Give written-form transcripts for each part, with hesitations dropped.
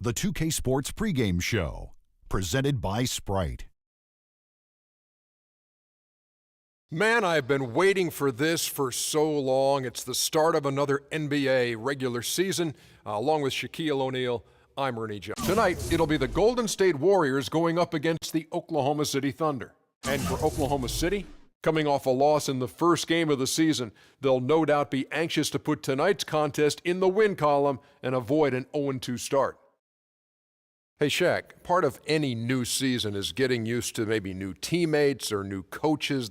The 2K Sports pregame show, presented by Sprite. Man, I've been waiting for this for so long. It's the start of another NBA regular season. Along with Shaquille O'Neal, I'm Ernie Jones. Tonight, it'll be the Golden State Warriors going up against the Oklahoma City Thunder. And for Oklahoma City, coming off a loss in the first game of the season, they'll no doubt be anxious to put tonight's contest in the win column and avoid an 0-2 start. Hey, Shaq, part of any new season is getting used to maybe new teammates or new coaches.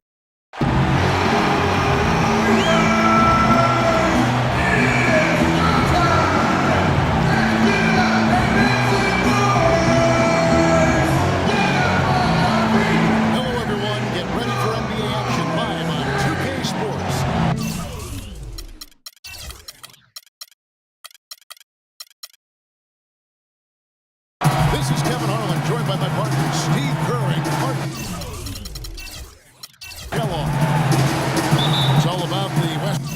This is Kevin Harlan, joined by my partner, Steve Kerr and Martin Kellogg. It's all about the Western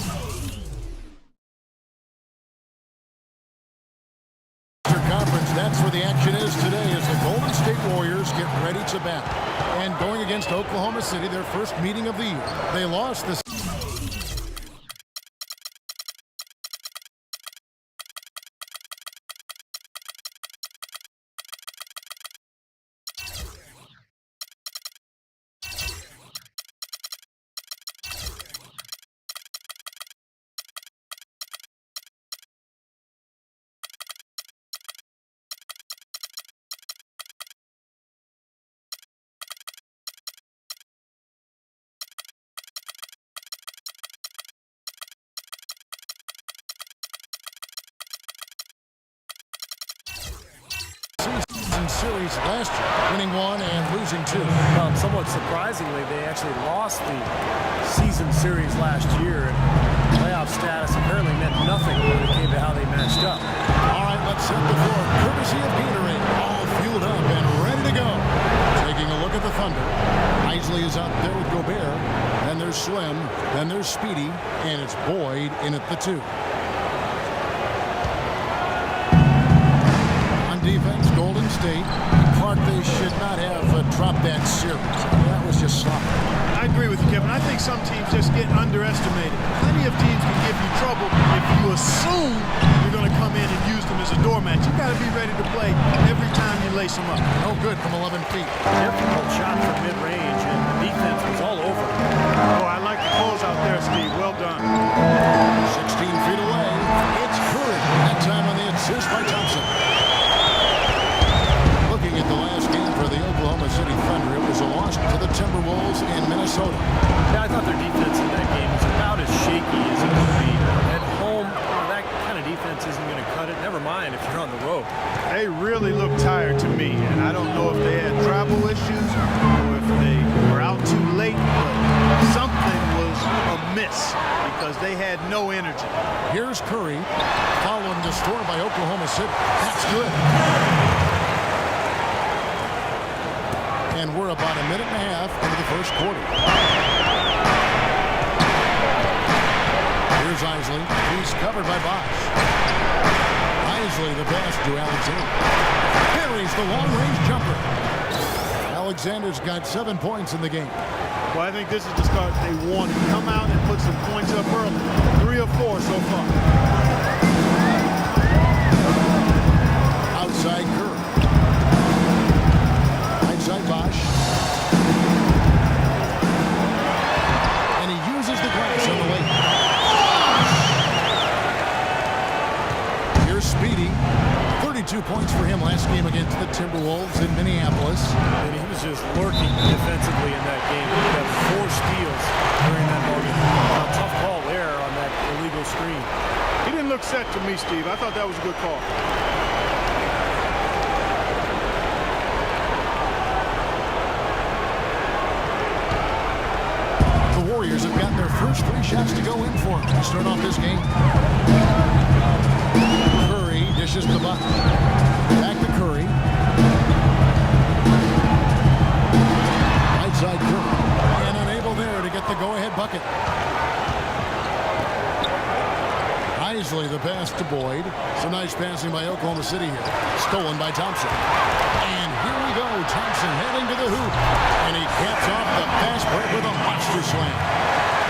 Conference. That's where the action is today as the Golden State Warriors get ready to battle. And going against Oklahoma City, their first meeting of the year. They lost this. Series last year, winning one and losing two. Somewhat surprisingly, they actually lost the season series last year, and playoff status apparently meant nothing when it came to how they matched up. All right, let's set the floor. Courtesy of Gatorade, all fueled up and ready to go. Taking a look at the Thunder. Isley is out there with Gobert. Then there's Slim. Then there's Speedy, and it's Boyd in at the 2. On defense, Golden State. State. Clark, they should not have dropped that series. That was just sloppy. I agree with you, Kevin. I think some teams just get underestimated. Plenty of teams can give you trouble if you assume you're going to come in and use them as a doormat. You got to be ready to play every time you lace them up. No good from 11 feet. Difficult shot from mid-range, and the defense was all over. Oh, I like the close out there, Steve. Well done. 16 feet away. It's Curry. That time on the assist by Thompson. Looking at the last game for the Oklahoma City Thunder, it was a loss to the Timberwolves in Minnesota. Yeah, I thought their defense in that game was about as shaky as it could be. At home, that kind of defense isn't going to cut it. Never mind if you're on the road. They really look tired to me, and I don't know if they had travel issues or if they were out too late, but something was amiss because they had no energy. Here's Curry, following the score by Oklahoma City. That's good. And we're about a minute and a half into the first quarter. Here's Isley. He's covered by Bosch. Isley the pass to Alexander. Carries the long-range jumper. Alexander's got 7 points in the game. Well, I think this is the start they wanted. Come out and put some points up early. 3 or 4 so far. Outside Curry. Outside Bosch. And he uses the glass on the way. Here's Speedy. 32 points for him last game against the Timberwolves in Minneapolis. And he was just lurking defensively in that game. He got 4 steals during that ballgame. Tough call there on that illegal screen. He didn't look set to me, Steve. I thought that was a good call. The Warriors have gotten their first 3 shots to go in for them to start off this game. Curry dishes the bucket. Back to Curry. Right side Curry. And unable there to get the go-ahead bucket. Isley the pass to Boyd. Some nice passing by Oklahoma City here. Stolen by Thompson. And here we go. Thompson heading to the hoop. And he caps off the fast break with a monster slam.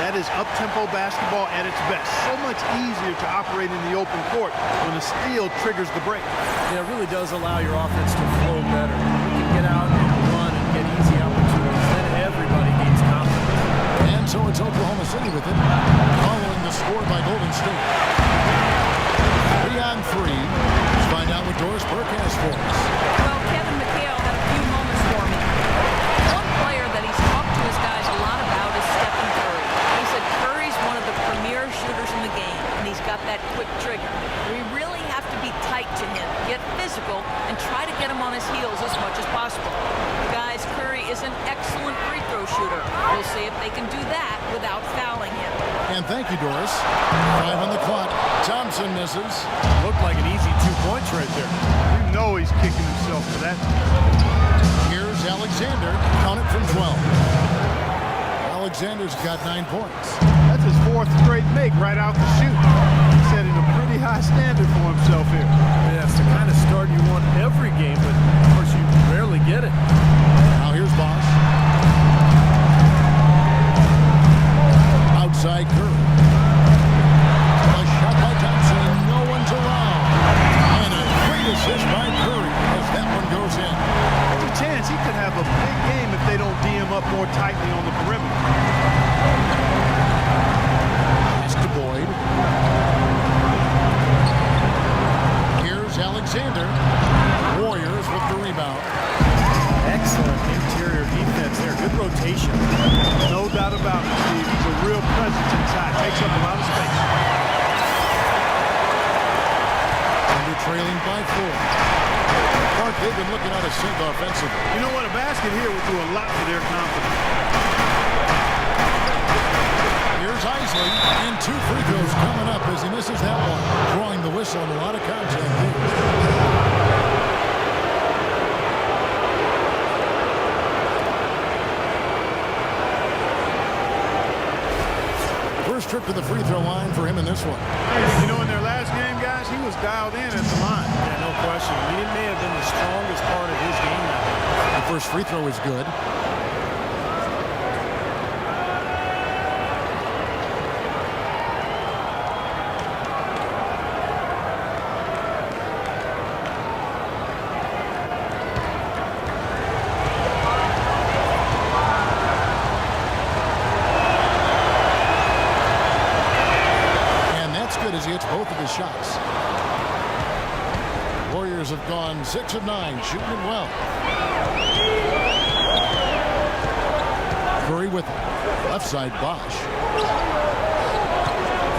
That is up-tempo basketball at its best. So much easier to operate in the open court when a steal triggers the break. Yeah, it really does allow your offense to flow better. You can get out and run and get easy opportunities. Then everybody gains confidence. And so it's Oklahoma City with it, following the score by Golden State. 3 on 3. Let's find out what Doris Burke has for us. Well, Kevin McHale had a few moments for me. One player that he's talked to his guys a lot about is Stephen Curry. He said Curry's one of the premier shooters in the game, and he's got that quick trigger. We really have to be tight to him, get physical, and try to get him on his heels as much as possible. Guys, Curry is an excellent free throw shooter. We'll see if they can do that without fouling him. And thank you, Doris. 5 on the clock. Thompson misses. Looked like an easy 2 points right there. You know he's kicking himself for that. Here's Alexander. Count it from 12. Alexander's got 9 points. That's his 4th straight make right out the chute. He's setting a pretty high standard for himself here. Yeah, it's the kind of start you want every game, but of course you rarely get it. Now here's Bosch. Outside Curry. A shot by Thompson. No one's around. And a great assist by Curry as that one goes in. There's a chance he could have a big game if they don't D him up more tightly on the perimeter. Pass to Boyd. Here's Alexander. Warriors with the rebound. Excellent interior defense there. Good rotation. No doubt about it, Steve. He's a real presence inside. Takes up a lot of space. And they're trailing by 4. Clark, they've been looking out of sync offensively. You know what? A basket here would do a lot for their confidence. Here's Isley. And 2 free throws coming up as he misses that one. Drawing the whistle and a lot of contact here. First trip to the free throw line for him in this one. You know, in their last game, guys, he was dialed in at the line. Yeah, no question. I mean, it may have been the strongest part of his game that day. The first free throw is good. As he hits both of his shots. Warriors have gone 6 of 9, shooting it well. Curry with left side Bosch.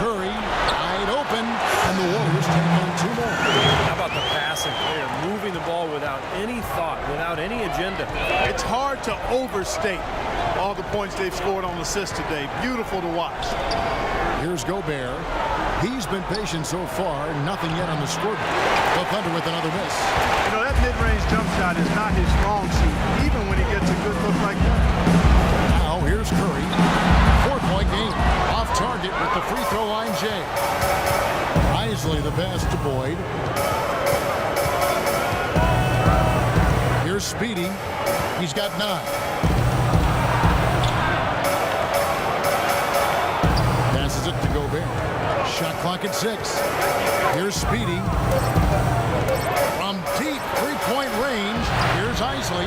Curry wide open, and the Warriors take on 2 more. How about the passing? They are moving the ball without any thought, without any agenda. It's hard to overstate all the points they've scored on assists today. Beautiful to watch. Here's Gobert. He's been patient so far, nothing yet on the scoreboard. The Thunder with another miss. You know, that mid-range jump shot is not his strong suit, even when he gets a good look like that. Now here's Curry. 4-point game. Off target with the free throw line, Jay. Isley the pass to Boyd. Here's Speedy. He's got 9. Passes it to Gobert. Shot clock at 6. Here's Speedy. From deep 3-point range, here's Isley.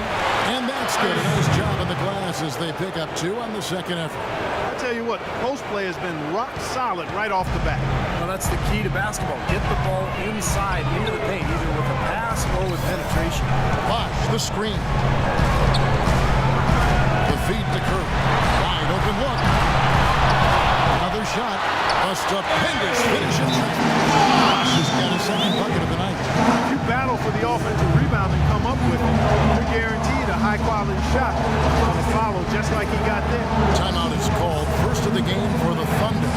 And that's good. A nice job on the glass as they pick up 2 on the second effort. I tell you what, post play has been rock solid right off the bat. Well, that's the key to basketball. Get the ball inside, into the paint, either with a pass or with penetration. Bosch, the screen. The feed to Curry. Wide open look. Another shot. A stupendous finish in there. Bosch has got a second bucket of the night. If you battle for the offensive rebound and come up with it, you're guaranteed a high-quality shot on a follow just like he got there. Timeout is called. First of the game for the Thunder.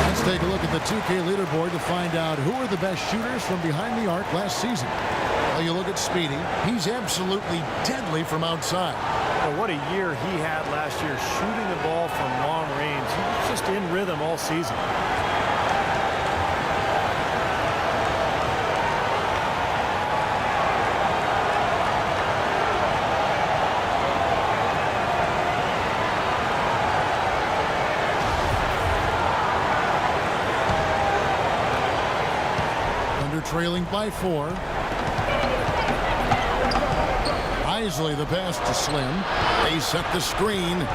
Let's take a look at the 2K leaderboard to find out who are the best shooters from behind the arc last season. Well, you look at Speedy. He's absolutely deadly from outside. Well, what a year he had last year, shooting the ball from long range. He was just in rhythm all season. Thunder trailing by 4. Isley the pass to Slim. They set the screen.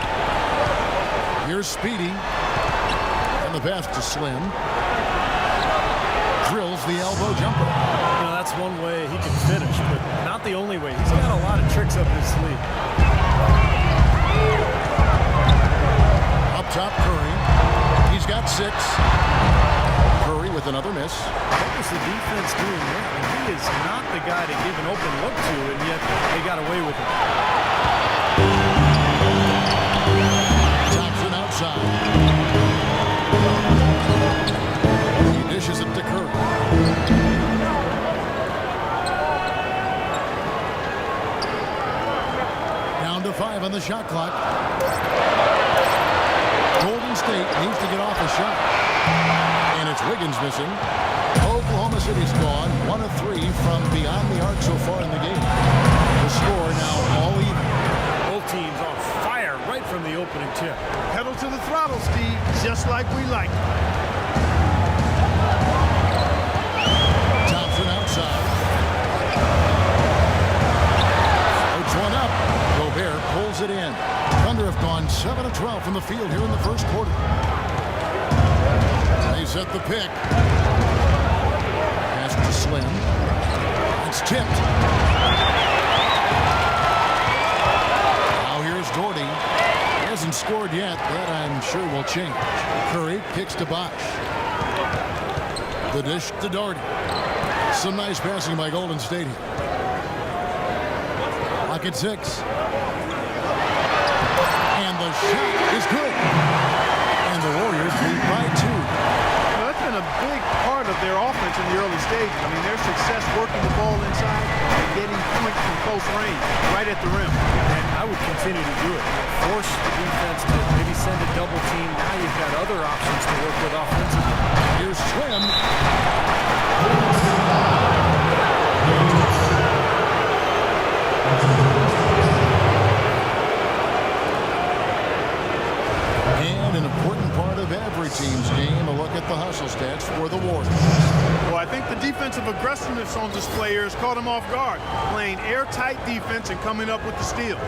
Here's Speedy. And the pass to Slim. Drills the elbow jumper. You know, that's one way he can finish, but not the only way. He's got a lot of tricks up his sleeve. Up top, Curry. He's got 6. Curry with another miss. What was the defense doing there? I mean, he is not the guy to give an open look to, and yet they got away with it. Thompson outside. He dishes it to Curry. Down to 5 on the shot clock. Golden State needs to get off a shot. And it's Wiggins missing. Oklahoma City's gone 1 of 3 from beyond the arc so far in the game. The score now all even. Both teams on fire right from the opening tip. Pedal to the throttle, Steve, just like we like. Thompson outside. Floats one up. Gobert pulls it in. Thunder have gone 7 of 12 from the field here in the first quarter. They set the pick. Pass to Slim. It's tipped. Now here's Doherty. He hasn't scored yet. That I'm sure will change. Curry kicks to Bosch. The dish to Doherty. Some nice passing by Golden State here. Clock at 6. And the shot is good. And the Warriors lead by 2. Well, that's been a big part of their offense in the early stages. I mean, their success working the ball inside and getting points from close range right at the rim. And I would continue to do it. Force the defense to maybe send a double team. Now you've got other options to work with offensively. Here's Slim. defensive aggressiveness on display here has caught him off guard, playing airtight defense and coming up with the steal.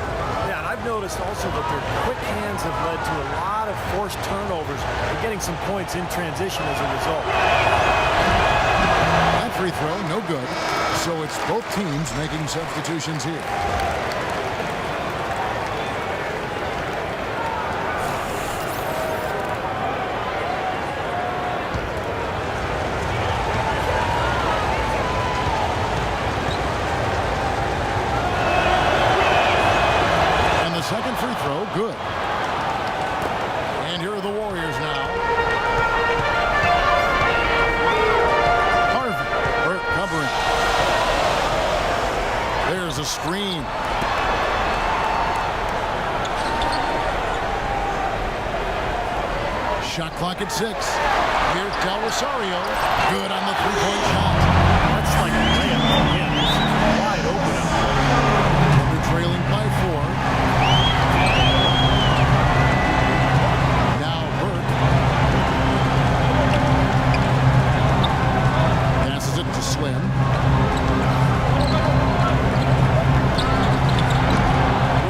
Yeah, and I've noticed also that their quick hands have led to a lot of forced turnovers and getting some points in transition as a result. That free throw, no good. So it's both teams making substitutions here. Second free throw, good. And here are the Warriors now. Harvey, Burke covering. There's a screen. Shot clock at 6. Here's Del Rosario. Good on the three-point shot. That's like a layup. Yeah, it's wide open up there. They're trailing by 4. Slim. Would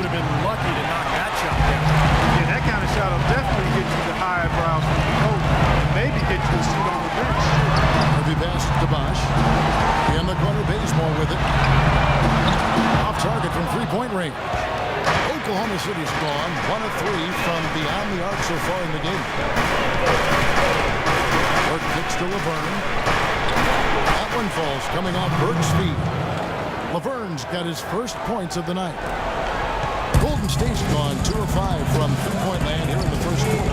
have been lucky to knock that shot down. Yeah, that kind of shot will definitely get you the high eyebrows from the coach and maybe get you a seat on the bench. Harvey passes to Bosch. In the corner, Bazemore with it. Off target from three-point range. Oklahoma City's gone 1 of 3 from beyond the arc so far in the game. Burke kicks to Laverne. That one falls coming off Burke's feet. Laverne's got his first points of the night. Golden State's gone 2 of 5 from three-point land here in the first quarter.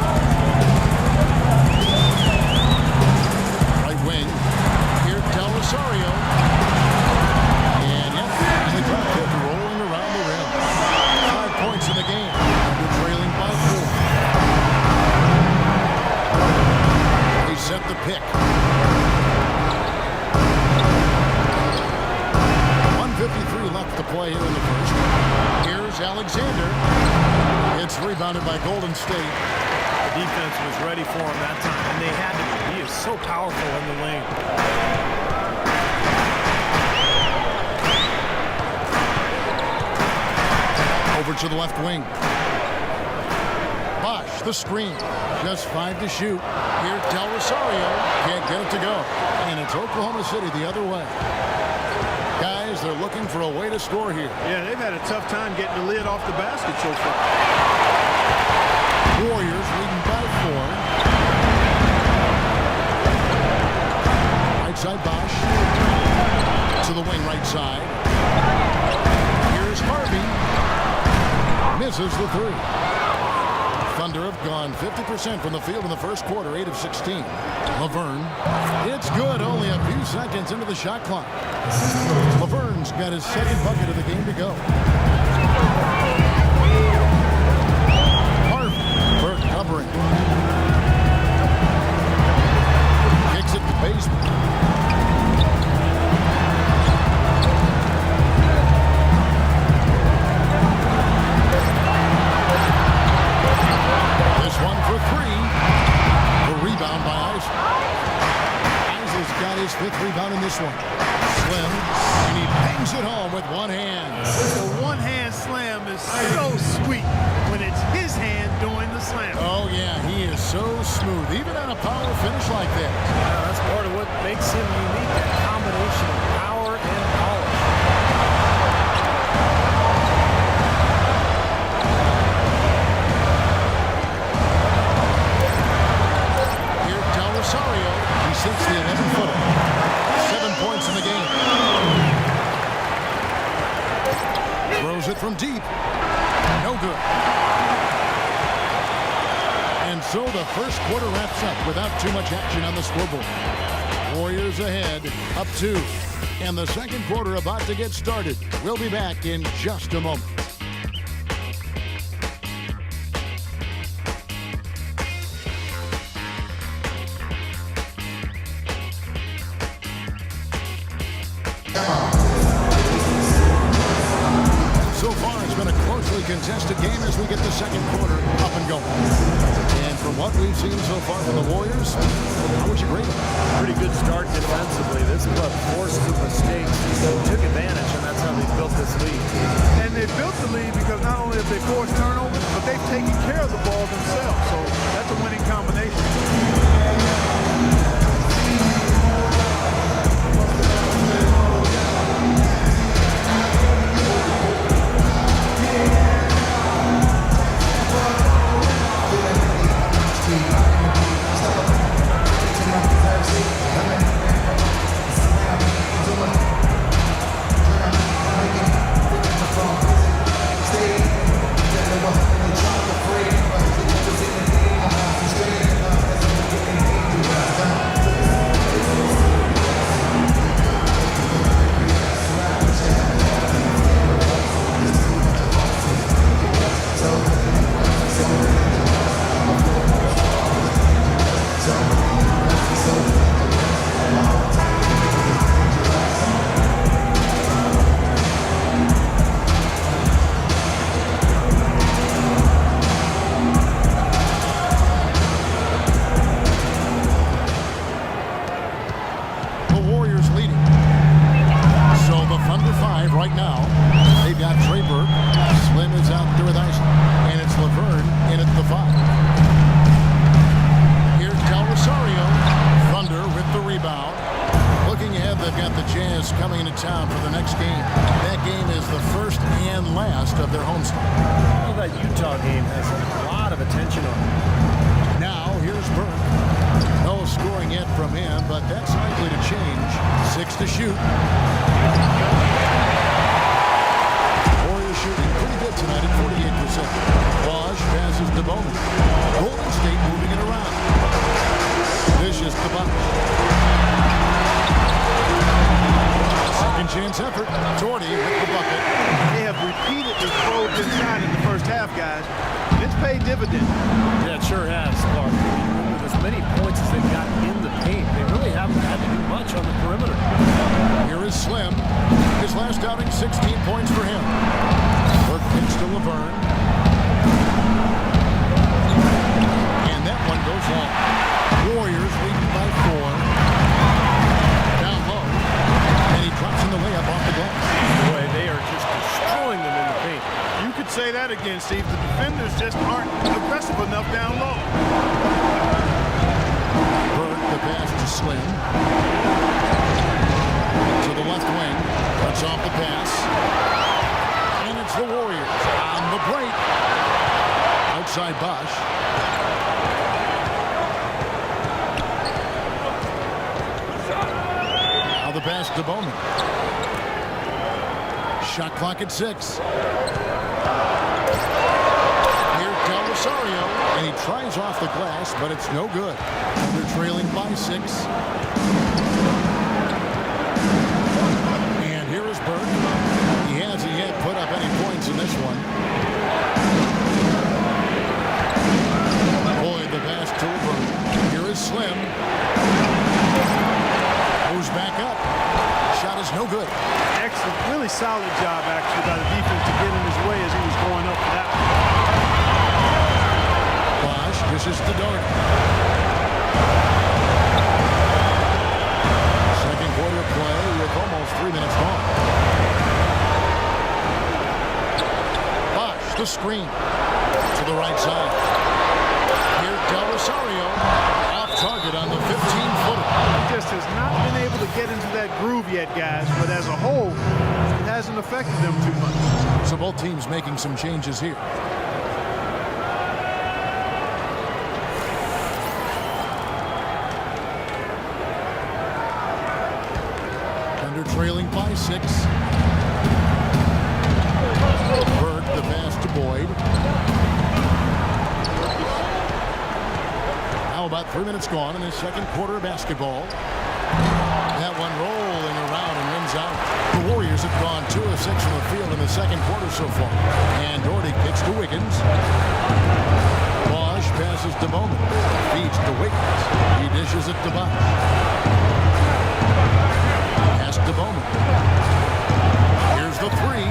Right wing. Here, Del Rosario. And yep, the drop kick rolling around the rim. 5 points in the game. They're trailing by 4. They set the pick. 1:53 left to play here in the first. Here's Alexander. It's rebounded by Golden State. The defense was ready for him that time, and they had to be. He is so powerful in the lane. Over to the left wing. Bosch, the screen. Just 5 to shoot. Here's Del Rosario. Can't get it to go. And it's Oklahoma City the other way. Guys, they're looking for a way to score here. Yeah, they've had a tough time getting the lid off the basket so far. Warriors leading by 4. Right side Bosch. To the wing right side. Here's Harvey. Misses the 3. Thunder have gone 50% from the field in the first quarter, 8 of 16. Laverne. It's good, only a few seconds into the shot clock. Laverne's got his second bucket of the game to go. Harvey. Burke covering. Kicks it to Bazemore. One for 3. The rebound by Isaac. Isaac's got his 5th rebound in this one. Slim, and he bangs it home with one hand. The one-hand slam is so sweet when it's his hand doing the slam. Oh, yeah, he is so smooth, even on a power finish like that. Yeah, that's part of what makes him unique, that combination of power and polish. Rosario, he sinks the 11-footer. 7 points in the game. Throws it from deep. No good. And so the first quarter wraps up without too much action on the scoreboard. Warriors ahead, up 2. And the second quarter about to get started. We'll be back in just a moment. So far, it's been a closely contested game as we get the second quarter up and going. And from what we've seen so far from the Warriors, how would you grade them? Pretty good start defensively. This club forced some mistakes, took advantage, and that's how they built this lead. And they built the lead because not only have they forced turnovers, but they've taken care of the ball themselves. So that's a winning combination. Coming into town for the next game. That game is the first and last of their homestand. Well, that Utah game has a lot of attention on it. Now, here's Burke. No scoring yet from him, but that's likely to change. 6 to shoot. Warriors shooting pretty good tonight at 48%. Bosch passes to Bowman. Golden State moving it around. Vicious to Buck. Second chance effort. Jordy with the bucket. They have repeatedly probed inside in the first half, guys. It's paid dividends. Yeah, it sure has, Clark. With as many points as they've got in the paint, they really haven't had to do much on the perimeter. Here is Slim. His last outing, 16 points for him. Burke pitch to Laverne. And that one goes long. Warriors leading by 4. Drops in the layup off the glass. Boy, they are just destroying them in the paint. You could say that again, Steve. The defenders just aren't aggressive enough down low. Burke, the pass to Slim. To the left wing. Cuts off the pass. And it's the Warriors on the break. Outside Bosch. The pass to Bowman. Shot clock at 6. Here Del Rosario, and he tries off the glass, but it's no good. They're trailing by 6. And here is Burke. He hasn't yet put up any points in this one. Boyd, the pass to Burke. Here is Slim. Goes back up. Shot is no good. Excellent. Really solid job, actually, by the defense to get in his way as he was going up for that one. Bosch dishes to Doherty. Second quarter play with almost 3 minutes gone. Bosch, the screen. To the right side. Here, Del Rosario. Target on the 15-footer. He just has not been able to get into that groove yet, guys, but as a whole, it hasn't affected them too much. So both teams making some changes here. Thunder trailing by 6. Burke, the pass to Boyd. About 3 minutes gone in the second quarter of basketball. That one rolling around and runs out. The Warriors have gone 2 of 6 from the field in the second quarter so far. And Doherty kicks to Wiggins. Bosch passes to Bowman. Feeds to Wiggins. He dishes it to Buck. Pass to Bowman. Here's the 3.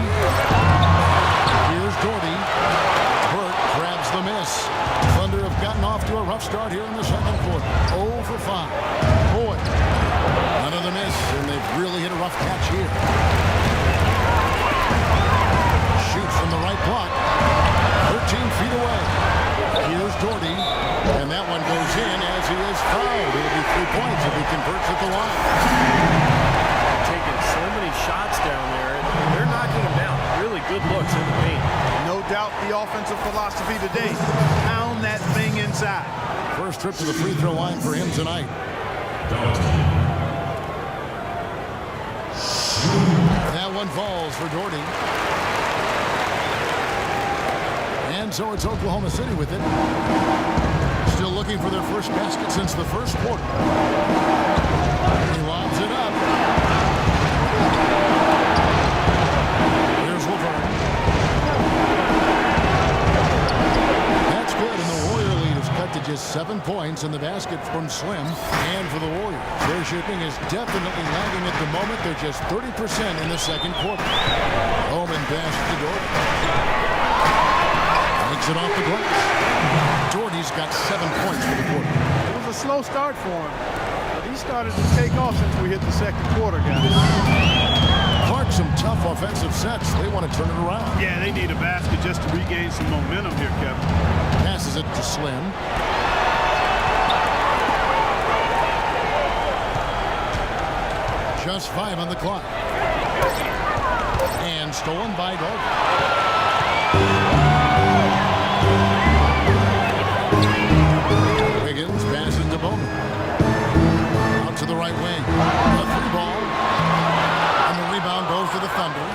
Here's Doherty. Burke grabs the miss. Thunder have gotten off to a rough start here in the second quarter. 0 for 5. Boyd. Another miss, and they've really hit a rough catch here. Shoots from the right block. 13 feet away. Here's Doherty, and that one goes in as he is fouled. It'll be 3 points if he converts at the line. Taking so many shots down there. They're knocking him down. Really good looks in the paint. No doubt the offensive philosophy today. Pound that thing inside. First trip to the free throw line for him tonight. That one falls for Doherty. And so it's Oklahoma City with it. Still looking for their first basket since the first quarter. He lobs it up. Here's Laverne. That's good, and the Warrior lead is cut to just 7 points in the basket from Slim. And for the Warriors, their shooting is definitely lagging at the moment. They're just 30% in the second quarter. Holman pass to Doherty. Takes it off the glass. Doherty's got 7 points for the quarter. It was a slow start for him, but he started to take off since we hit the second quarter, guys. Clark, some tough offensive sets. They want to turn it around. Yeah, they need a basket just to regain some momentum here, Kevin. Passes it to Slim. Just 5 on the clock. And stolen by Doherty. Wiggins passes to Bowman. Out to the right wing. A 3-ball. And the rebound goes to the Thunder.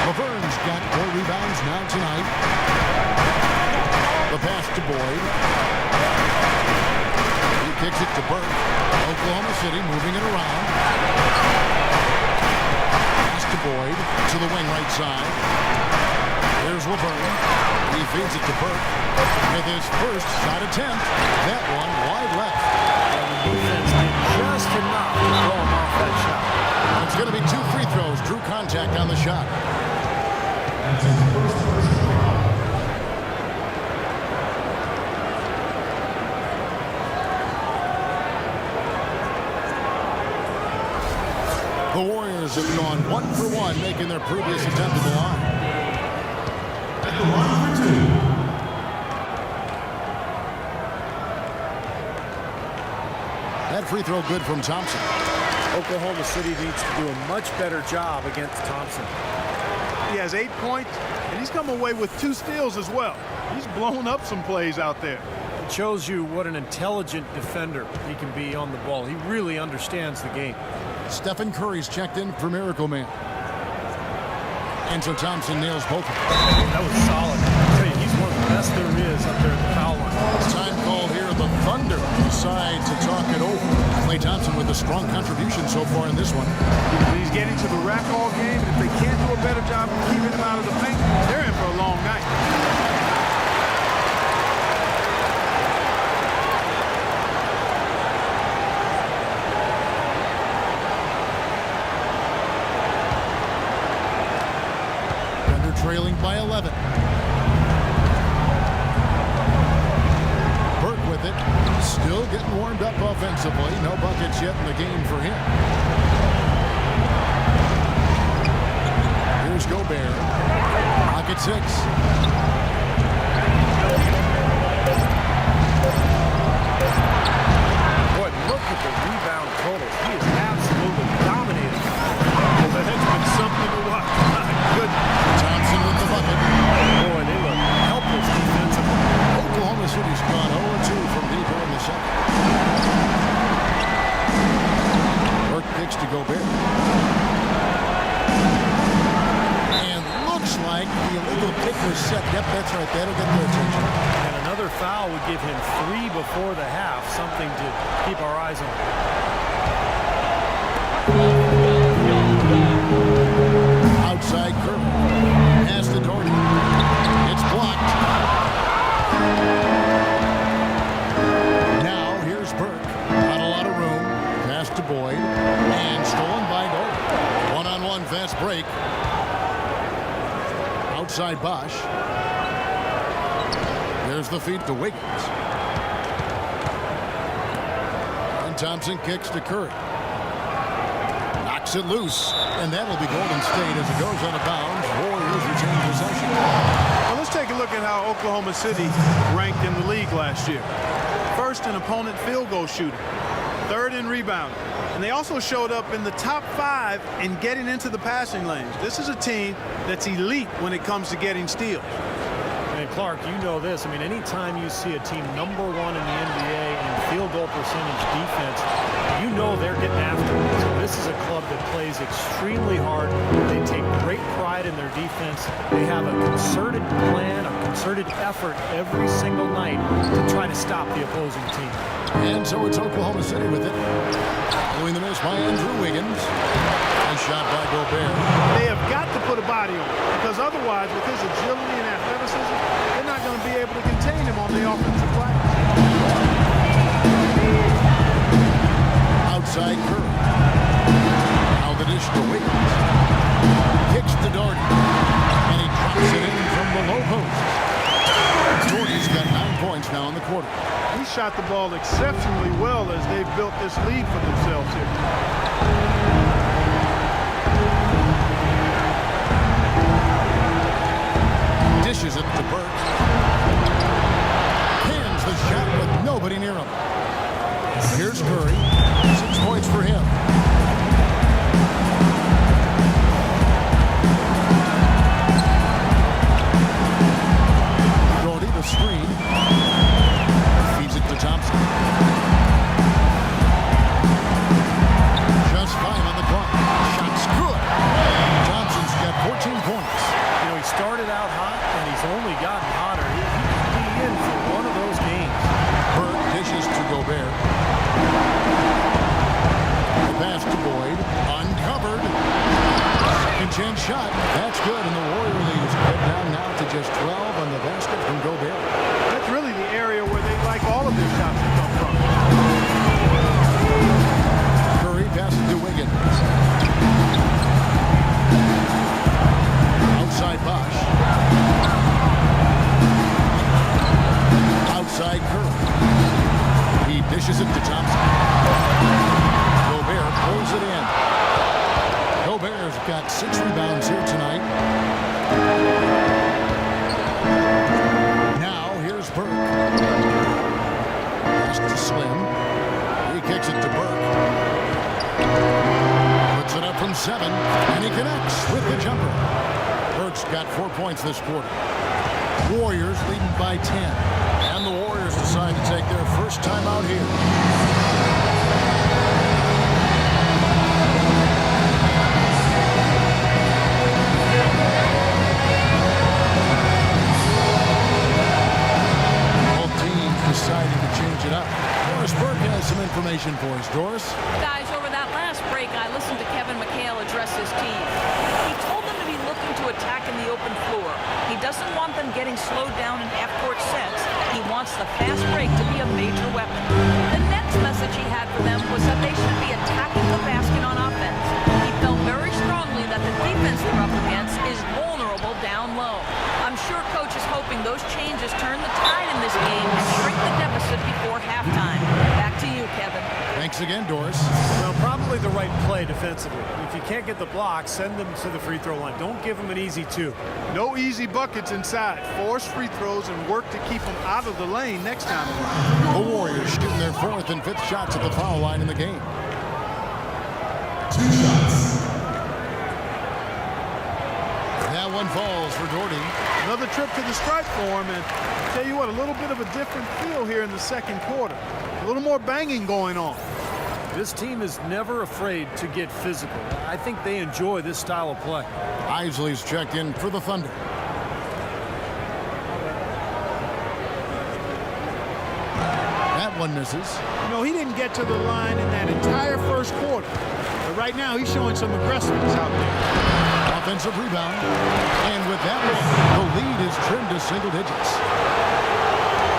Laverne's got 4 rebounds now tonight. The pass to Boyd. He kicks it to Burke. Oklahoma City moving it around. Pass to Boyd. To the wing right side. Here's Laverne. He feeds it to Burke. With his first shot attempt. That one wide left. And the defense did just enough to throw him off that shot. It's going to be 2 free throws. Drew contact on the shot. The Warriors have gone 1 for 1, making their previous attempt at the line. At the line for 2. That free throw good from Thompson. Oklahoma City needs to do a much better job against Thompson. He has 8 points, and he's come away with 2 steals as well. He's blown up some plays out there. It shows you what an intelligent defender he can be on the ball. He really understands the game. Stephen Curry's checked in for Miracle Man. And so Thompson nails both of them. That was solid. I tell you, he's one of the best there is up there at the foul line. Time call here. The Thunder decide to talk it over. Klay Thompson with a strong contribution so far in this one. He's getting to the rack all game, and if they can't do a better job of keeping him out of the paint, they're in for a long night. Trailing by 11. Burke with it. Still getting warmed up offensively. No buckets yet in the game for him. Here's Gobert. Pocket 6. Boy, look at the rebound total. He is absolutely dominating. That's been something to watch. My goodness. Thompson with the bucket. Boy, they look helpless defensively. Oklahoma City's gone 0-2 from deep here in the second. Burke kicks to Gobert. And looks like the illegal kick was set. Yep, that's right. That'll get their attention. And another foul would give him 3 before the half. Something to keep our eyes on. Outside Curry. Pass to Doherty. It's blocked. Now here's Burke. Not a lot of room. Pass to Boyd. And stolen by Doherty. One-on-one fast break. Outside Bosch. There's the feed to Wiggins. Thompson kicks to Curry. Knocks it loose, and that'll be Golden State as it goes out of bounds. Warriors retain possession. Well, let's take a look at how Oklahoma City ranked in the league last year. First in opponent field goal shooting, third in rebounding, and they also showed up in the top 5 in getting into the passing lanes. This is a team that's elite when it comes to getting steals. And Clark, you know this. I mean, anytime you see a team #1 in the NBA in field goal percentage defense, you know they're getting after it. So this is a club that plays extremely hard. They take great pride in their defense. They have a concerted plan, a concerted effort every single night to try to stop the opposing team. And so it's Oklahoma City with it. Following the miss by Andrew Wiggins. Nice shot by Gobert. They have got to put a body on him, because otherwise, with his agility and athleticism, they're not going to be able to contain him on the offensive glass. Outside Curry. Now the dish to Wiggins. Kicks to Doherty. And he drops it in from the low post. Doherty's got 9 points now in the quarter. He shot the ball exceptionally well as they've built this lead for themselves here. Dishes it to Burke. Hands the shot with nobody near him. Here's Curry. 6 points for him. Doherty the screen. Feeds it to Thompson. Just 5 on the clock. Shot's good. Thompson's got 14 points. You know, he started out hot, and he's only gotten hotter. He could be in for one of those games. Burke dishes to Gobert. The pass to Boyd. Uncovered. Second chance shot. That's good, and the Warrior leads cut down now to just 12 on the basket from Gobert. That's really the area where they like all of their shots to come from. Curry passes to Wiggins. Outside Bosch. Outside Curry. He dishes it to Thompson. Gobert pulls it in. Gobert's got 6 rebounds here tonight. Now here's Burke. Pass to Slim. He kicks it to Burke. Puts it up from 7, and he connects with the jumper. Burke's got 4 points this quarter. Warriors leading by 10. And the Warriors decide to take their first time out here. Both teams deciding to change it up. Doris Burke has some information for us. Doris? Guys, over that last break, I listened to Kevin McHale address his team. He told them to be looking to attack in the open floor. He doesn't want them getting slowed down in half-court sets. He wants the fast break to be a major weapon. The next message he had for them was that they should be attacking the basket on offense. He felt very strongly that the defense they're up against is vulnerable down low. I'm sure Coach is hoping those changes turn the tide in this game and shrink the deficit before halftime. Back to you, Kevin. Thanks again, Doris. Well, probably the right play defensively. If you can't get the block, send them to the free throw line. Don't give them an easy 2. No easy buckets inside. Force free throws and work to keep them out of the lane next time around. The Warriors shooting their 4th and 5th shots at the foul line in the game. 2 shots. That one falls for Doherty. Another trip to the stripe for him, and I'll tell you what, a little bit of a different feel here in the second quarter. A little more banging going on. This team is never afraid to get physical. I think they enjoy this style of play. Isley's checked in for the Thunder. That one misses. You know, he didn't get to the line in that entire first quarter. But right now, he's showing some aggressiveness out there. Offensive rebound. And with that one, the lead is trimmed to single digits.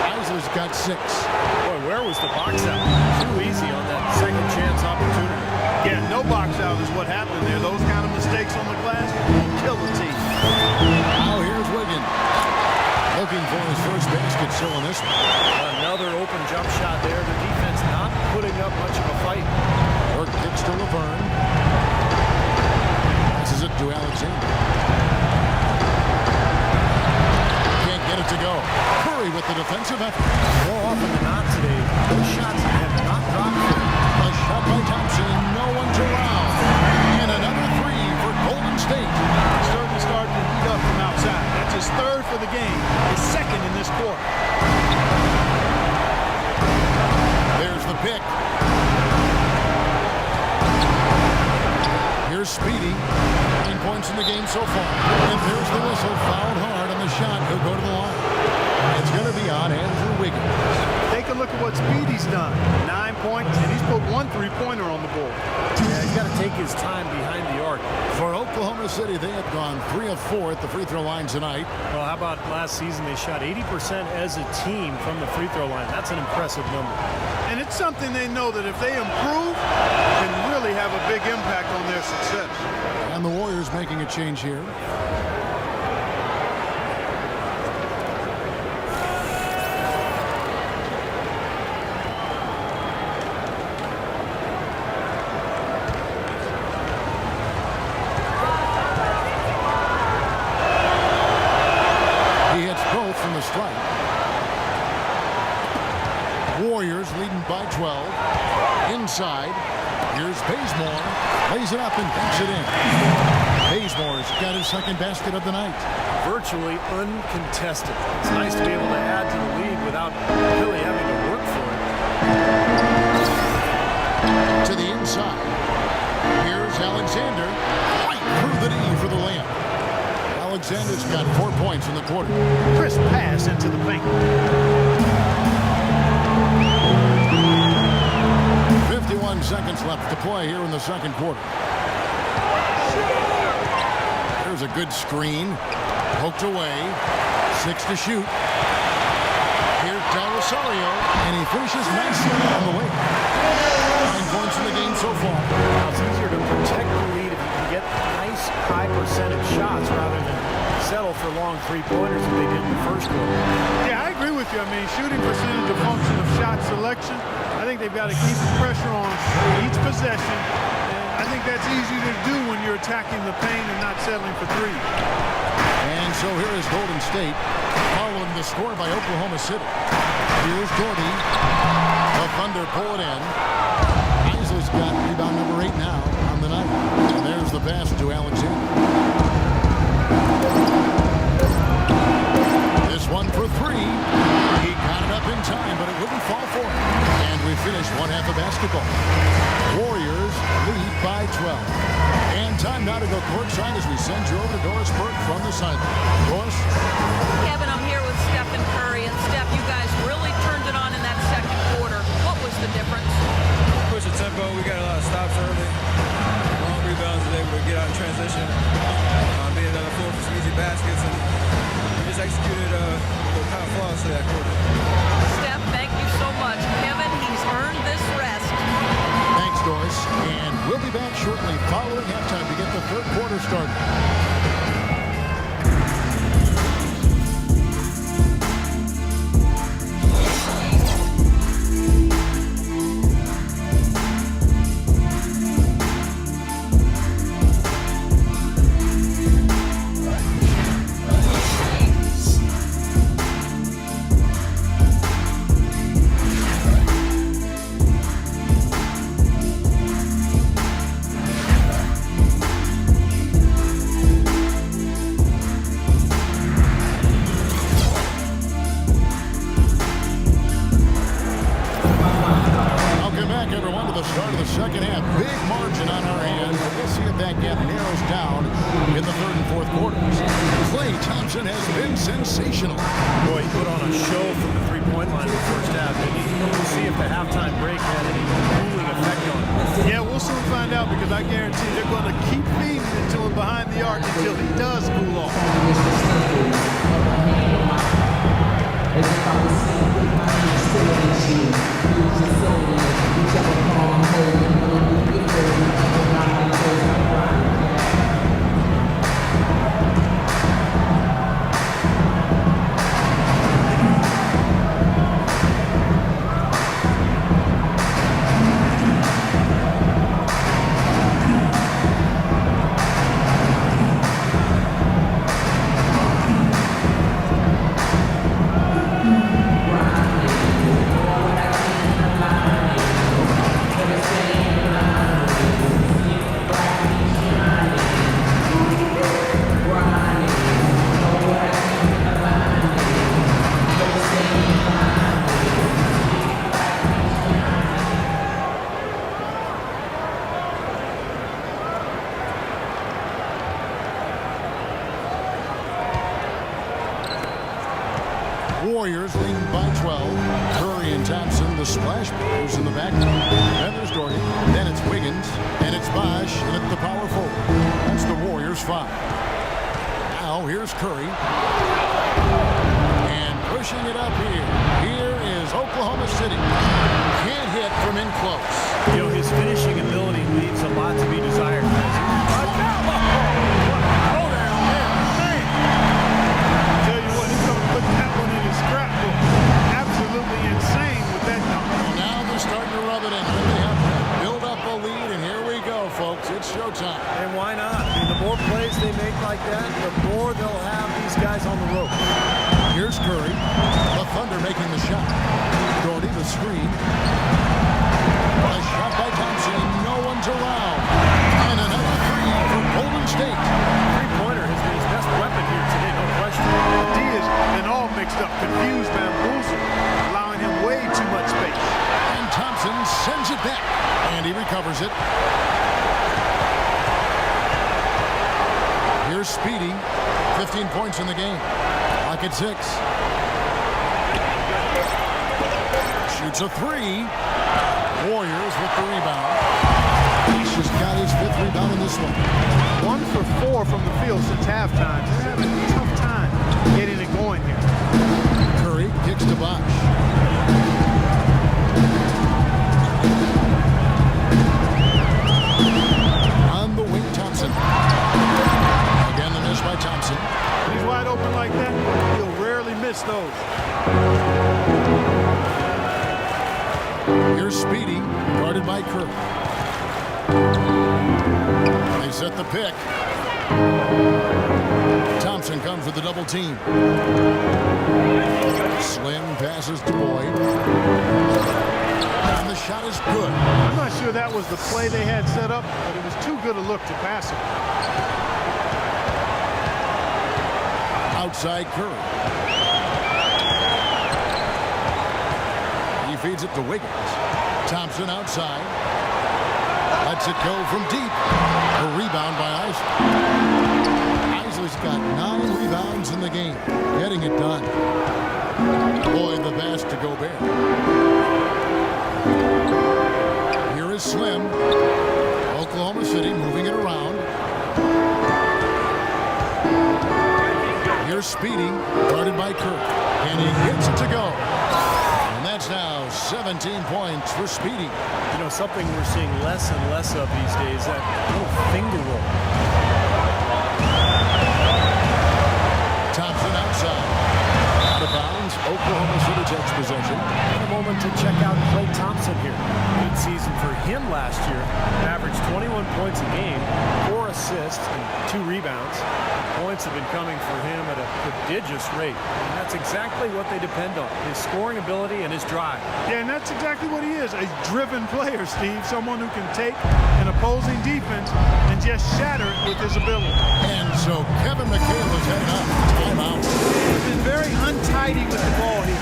Isley's got 6. Boy, where was the box out? Too easy on that second chance opportunity. Yeah, no box out is what happened there. Those kind of mistakes on the glass will kill the team. Now here's Wiggins. Looking for his first basket, so in this one. Another open jump shot there. The defense not putting up much of a fight. Burke kicks to Laverne. Passes it to Alexander. Can't get it to go. Curry with the defensive effort. More often than not today, those shots have not dropped. A shot by Thompson. No one's around. And another three for Golden State. Certainly starting to heat up from outside. That's his third for the game. His second in this quarter. There's the pick. Here's Speedy. 9 points in the game so far. And there's the whistle. Fouled hard on the shot. He'll go to the line. It's going to be on Andrew Wiggins. Take a look at what Speedy's done. 9 points, and he's put 1 3-pointer on the board. Yeah, he's got to take his time behind the arc. For Oklahoma City, they have gone 3 of 4 at the free throw line tonight. Well, how about last season? They shot 80% as a team from the free throw line. That's an impressive number. And it's something they know that if they improve, can really have a big impact on their success. And the Warriors making a change here. He hits both from the strike. Warriors leading by 12. Inside. Here's Bazemore. Lays it up and banks it in. Bazemore's got his second basket of the night. Virtually uncontested. It's nice to be able to add to the lead without really having to work for it. To the inside. Here's Alexander. Right through the knee for the layup. Alexander's got 4 points in the quarter. Crisp pass into the paint. 51 seconds left to play here in the second quarter. There's a good screen. Poked away. 6 to shoot. Here's Del Rosario, and he finishes nicely on the way. 9 points in the game so far. Now, it's easier to protect the lead if you can get nice high percentage shots rather than settle for long three-pointers that they did in the first quarter. Yeah, I agree with you. I mean, shooting percentage a function of shot selection. I think they've got to keep the pressure on each possession. And I think that's easy to do when you're attacking the paint and not settling for threes. And so here is Golden State following the score by Oklahoma City. Here's Doherty. The Thunder pull it in. Isley's got rebound number 8 now on the night. And there's the pass to Alexander. This one for 3. He got it up in time, but it wouldn't fall for him. And we finished one half of basketball. Warriors lead by 12. And time now to go courtside as we send you over to Doris Burke from the sideline. Doris? Kevin, I'm here with Steph and Curry. And Steph, you guys really turned it on in that second quarter. What was the difference? Push the tempo. We got a lot of stops early. Long rebounds was able to get out in transition. Made another 4 for some easy baskets. And we just executed kind of flawlessly that quarter. Steph, thank you so much. Kevin, he's earned this rest. Thanks, Doris. And we'll be back shortly following halftime to get the third quarter started. Sensational. Boy, he put on a show from the three-point line in the first half. We'll see if the halftime break had any cooling effect on him. Yeah, we'll soon find out because I guarantee they're going to keep feeding it to him behind the arc until he does cool off. Warriors leading by 12. Curry and Thompson, the splash brothers in the back. Then there's Doherty. Then it's Wiggins. And it's Bosh. And it's the power forward. That's the Warriors 5. Now here's Curry. And pushing it up here. Here is Oklahoma City. Can't hit from in close. You know, his finishing ability leaves a lot to be desired. Absolutely insane with that dunk. Well, now they're starting to rub it in. They have to build up a lead, and here we go, folks. It's showtime. And why not? I mean, the more plays they make like that, the more they'll have these guys on the rope. Here's Curry. The Thunder making the shot. Doherty, the screen. A shot by Thompson, and no one's around. And another three for Golden State. Three-pointer has been his best weapon here today, no question. The D has been all mixed up, confused, bamboozled, allowing him way too much space. And Thompson sends it back, and he recovers it. Here's Speedy, 15 points in the game. Clock at 6. Shoots a three. Warriors with the rebound. He's just got his 5th rebound in this one. 1 for 4 from the field since halftime. They're having a tough time getting it going here. Curry kicks to Bosh. On the wing, Thompson. Again, the miss by Thompson. When he's wide open like that, he'll rarely miss those. Here's Speedy, guarded by Curry. They set the pick. Thompson comes with the double team. Slim passes to Boyd. And the shot is good. I'm not sure that was the play they had set up, but it was too good a look to pass it. Outside Curry. He feeds it to Wiggins. Thompson outside. Lets it go from deep. A rebound by Isley. Isley's got 9 rebounds in the game. Getting it done. Boyd the pass to Gobert. Here is Slim. Oklahoma City moving it around. Here's Speedy, guarded by Kirk. And he gets it to go. And that's now 17 points for Speedy. You know, something we're seeing less and less of these days, that little finger roll. Thompson outside. Out of bounds. Oklahoma City takes possession. And a moment to check out Klay Thompson here. Good season for him last year. Averaged 21 points a game, 4 assists, and 2 rebounds. Points have been coming for him at a prodigious rate. And that's exactly what they depend on, his scoring ability and his drive. Yeah, and that's exactly what he is, a driven player, Steve. Someone who can take an opposing defense and just shatter it with his ability. And so Kevin McHale is heading up. Timeout. He's been very untidy with the ball here.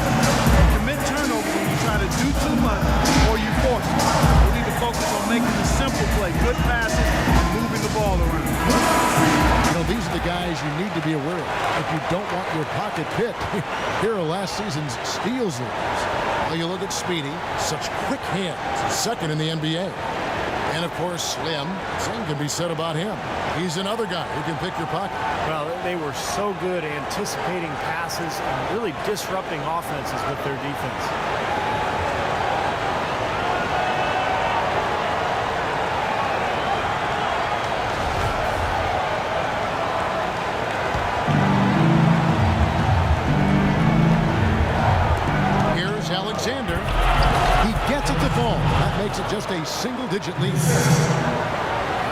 Commit turnover when you try to do too much or you force it. We need to focus on making the simple play, good passes, and moving the ball around. You know, these are the guys you need to be aware of if you don't want your pocket picked. Here are last season's steals leaders. Well, you look at Speedy, such quick hands, second in the NBA. And, of course, Slim, same can be said about him. He's another guy who can pick your pocket. Well, they were so good anticipating passes and really disrupting offenses with their defense. Alexander, he gets at the ball. That makes it just a single-digit lead.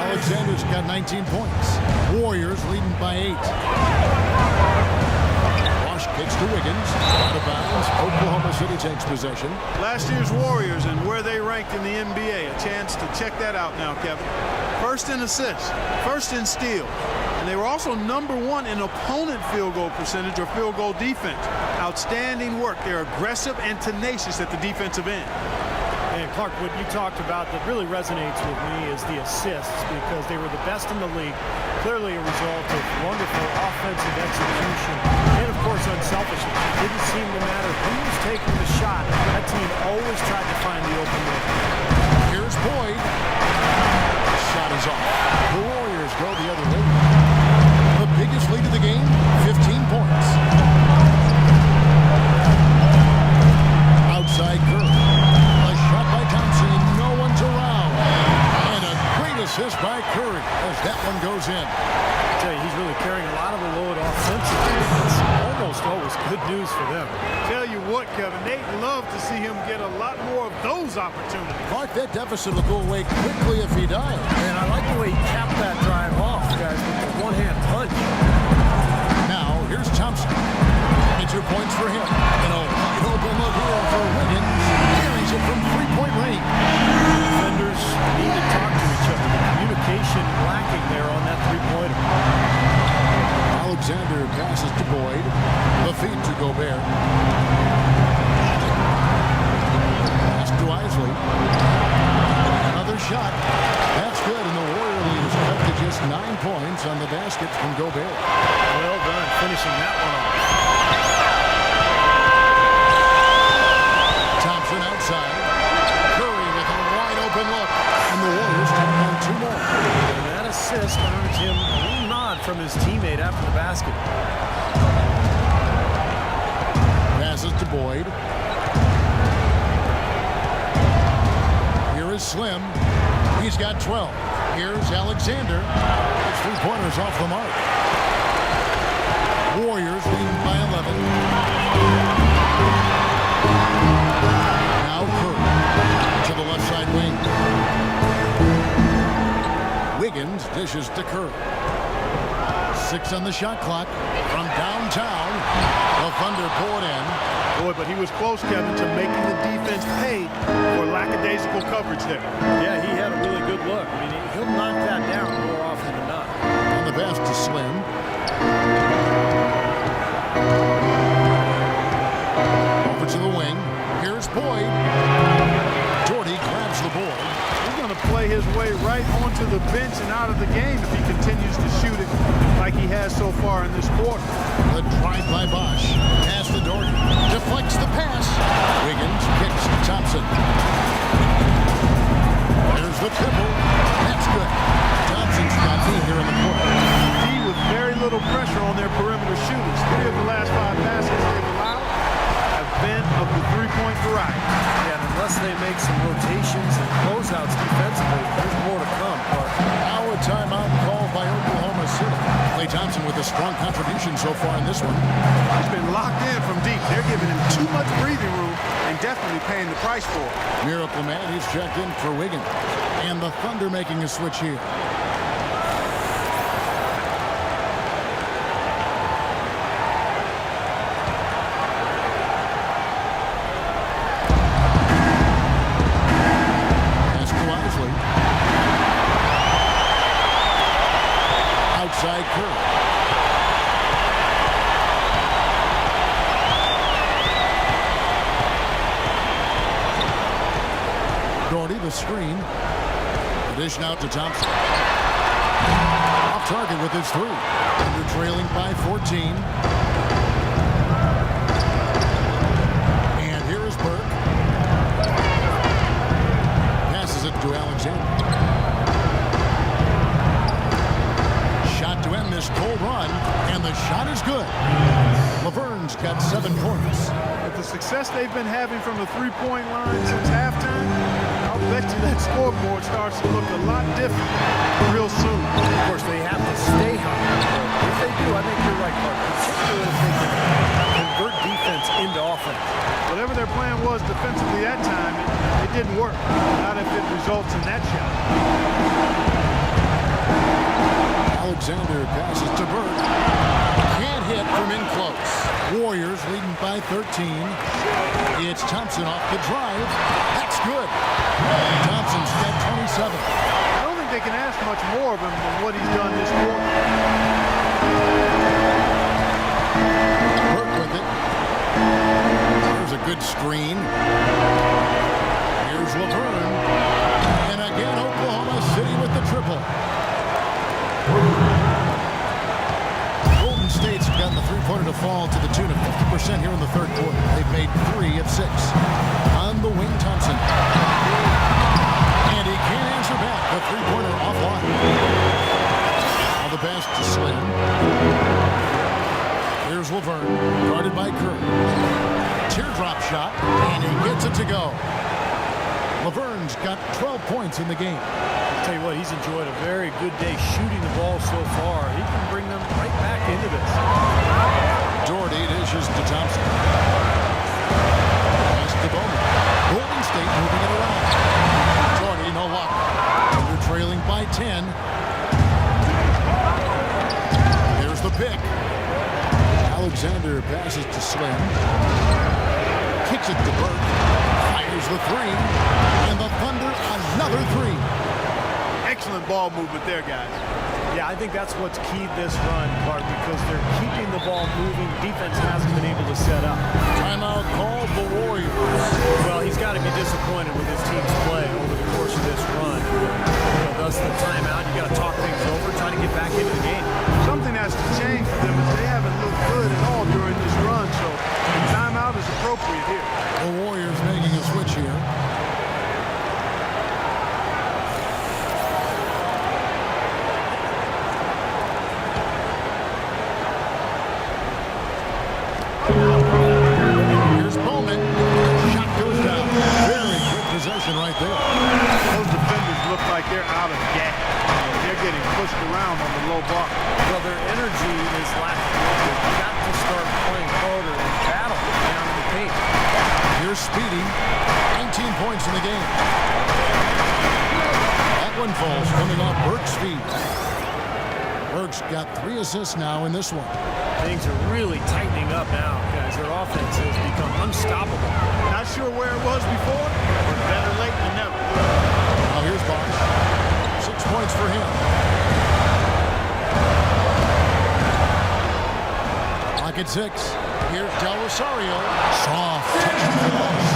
Alexander's got 19 points. Warriors leading by 8. Bosh kicks to Wiggins. Out of bounds. Oklahoma City takes possession. Last year's Warriors and where they ranked in the NBA. A chance to check that out now, Kevin. First in assists, first in steal. And they were also number 1 in opponent field goal percentage or field goal defense. Outstanding work. They're aggressive and tenacious at the defensive end. And Clark, what you talked about that really resonates with me is the assists, because they were the best in the league. Clearly a result of wonderful offensive execution and, of course, unselfishness. It didn't seem to taking the shot, that team always tried to find the open look. Here's Boyd. Shot is off. The Warriors go the other way. The biggest lead of the game, 15 points. Outside Curry. A shot by Thompson. No one's around. And a great assist by Curry as that one goes in. I tell you, he's really carrying a lot of the load offensively. It's almost always good news for them. Tell you what, Kevin, they'd love to see him get a lot more of those opportunities. Clark, that deficit will go away quickly if he does. And I like the way he capped that drive off, guys, with the one-hand punch. Now, here's Thompson. 22 points for him. And a wide open look here for Wiggins. Carries it from three-point range. Defenders need to talk to each other. The communication lacking there on that three-pointer. Alexander passes to Boyd. The feed to Gobert. Pass to Isley. Another shot. That's good, and the Warrior lead is cut to just 9 points on the basket from Gobert. Well done, finishing that one off. Thompson outside. Curry with a wide open look. And the Warriors take on 2 more. And that assist earns him a little nod from his teammate after the basket. Passes to Boyd. Here is Slim. He's got 12. Here's Alexander. His three-pointers off the mark. Warriors leading by 11. Now Curry to the left side wing. Wiggins dishes to Curry. 6 on the shot clock from downtown. The Thunder pull it in. Boy, but he was close, Kevin, to making the defense pay for lackadaisical coverage there. Yeah, he had a really good look. I mean, he'll knock that down more often than not. On the pass to Slim. Over to the wing. Here's Boyd. Doherty grabs the board. He's going to play his way right onto the bench and out of the game if he continues to shoot it like he has so far in this quarter. The drive by Bosch. Pass to Doherty. Deflects the pass. Wiggins kicks to Thompson. There's the triple. That's good. Thompson's not in here in the quarter. D with very little pressure on their perimeter shooters. 3 of the last 5 passes they've allowed have been of the three-point variety. Yeah, and unless they make some rotations and closeouts defensively, there's more to come. Now a timeout called by Oklahoma City. Klay Thompson with a strong contribution so far in this one. He's been locked in from deep. They're giving him too much breathing room and definitely paying the price for it. Miracle Man, he's checked in for Wiggins. And the Thunder making a switch here. Pass to Isley. Outside Curry. Doherty, the screen. The dish out to Thompson. Off target with his 3. Under trailing by 14. And here is Burke. Passes it to Alexander. Shot to end this cold run. And the shot is good. Laverne's got 7 points. With the success they've been having from the three-point line since halftime, I'll bet you that scoreboard starts to look a lot different real soon. Of course, they have to stay hot. If they do, I think you're right, Clark. Particularly if they can convert defense into offense. Whatever their plan was defensively that time, it didn't work. Not if it results in that shot. Alexander passes to Burke. Can't hit from in close. Warriors leading by 13. It's Thompson off the drive. That's good. Thompson's got 27. I don't think they can ask much more of him than what he's done this quarter. Burke with it. There's a good screen. Here's Laverne. And again, Oklahoma City with the triple. Golden State's got the three-pointer to to fall to the tune of 50% here in the third quarter. They've made 3 of 6. On the wing, Thompson. And he can't answer back. The three-pointer offline. Now the pass to Slim. Here's Laverne, guarded by Kerr. Teardrop shot, and he gets it to go. Laverne's got 12 points in the game. I'll tell you what, he's enjoyed a very good day shooting the ball so far. He can bring them right back into this. Doherty dishes to Thompson. Pass to Bowman. Golden State moving it around. Doherty, no luck. They're trailing by 10. Here's the pick. Alexander passes to Slim. Kicks it to Burke. Fires the three. And the Thunder another three. Excellent ball movement there, guys. Yeah, I think that's what's keyed this run, Clark, because they're keeping the ball moving. Defense hasn't been able to set up. Timeout called the Warriors. Well, he's got to be disappointed with his team's play over the course of this run. Thus the timeout. You got to talk things over, try to get back into the game. Something has to change for them, as they haven't looked good at all during this run, so the timeout is appropriate here. The Warriors making a switch here. Here's Bowman. Shot goes down. Very quick possession right there. Those defenders look like they're out of gas. They're getting pushed around on the low block. Well, their energy is lacking. They've got to start playing harder and battle down in the paint. Here's Speedy. 19 points in the game. That one falls coming off Burke's feet. Burke's got 3 assists now in this one. Things are really tightening up now, guys. Their offense has become unstoppable. Not sure where it was before, but better late than never. Now here's Bosch. 6 points for him. Clock at 6. Here's Del Rosario. Soft touch for Bosch.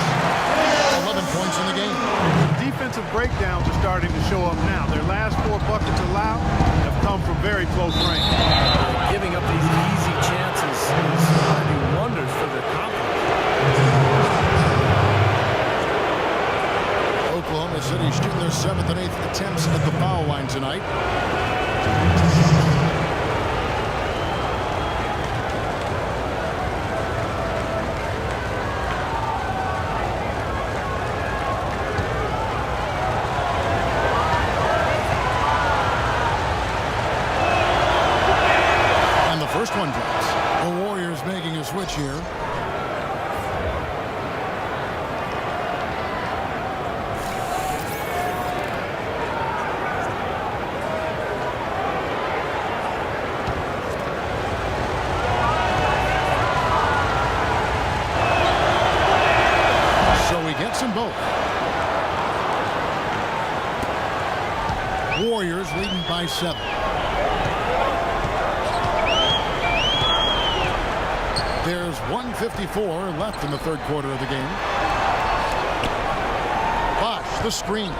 11 points in the game. Defensive breakdowns are starting to show up now. Their last 4 buckets allowed have come from very close range. Giving up these easy chances is going to do wonders for their confidence. Oklahoma City shooting their 7th and 8th attempts at the foul line tonight. First one drops. The Warriors making a switch here. So he gets them both. Warriors leading by 7. There's 1:54 left in the third quarter of the game. Bosch, the screen.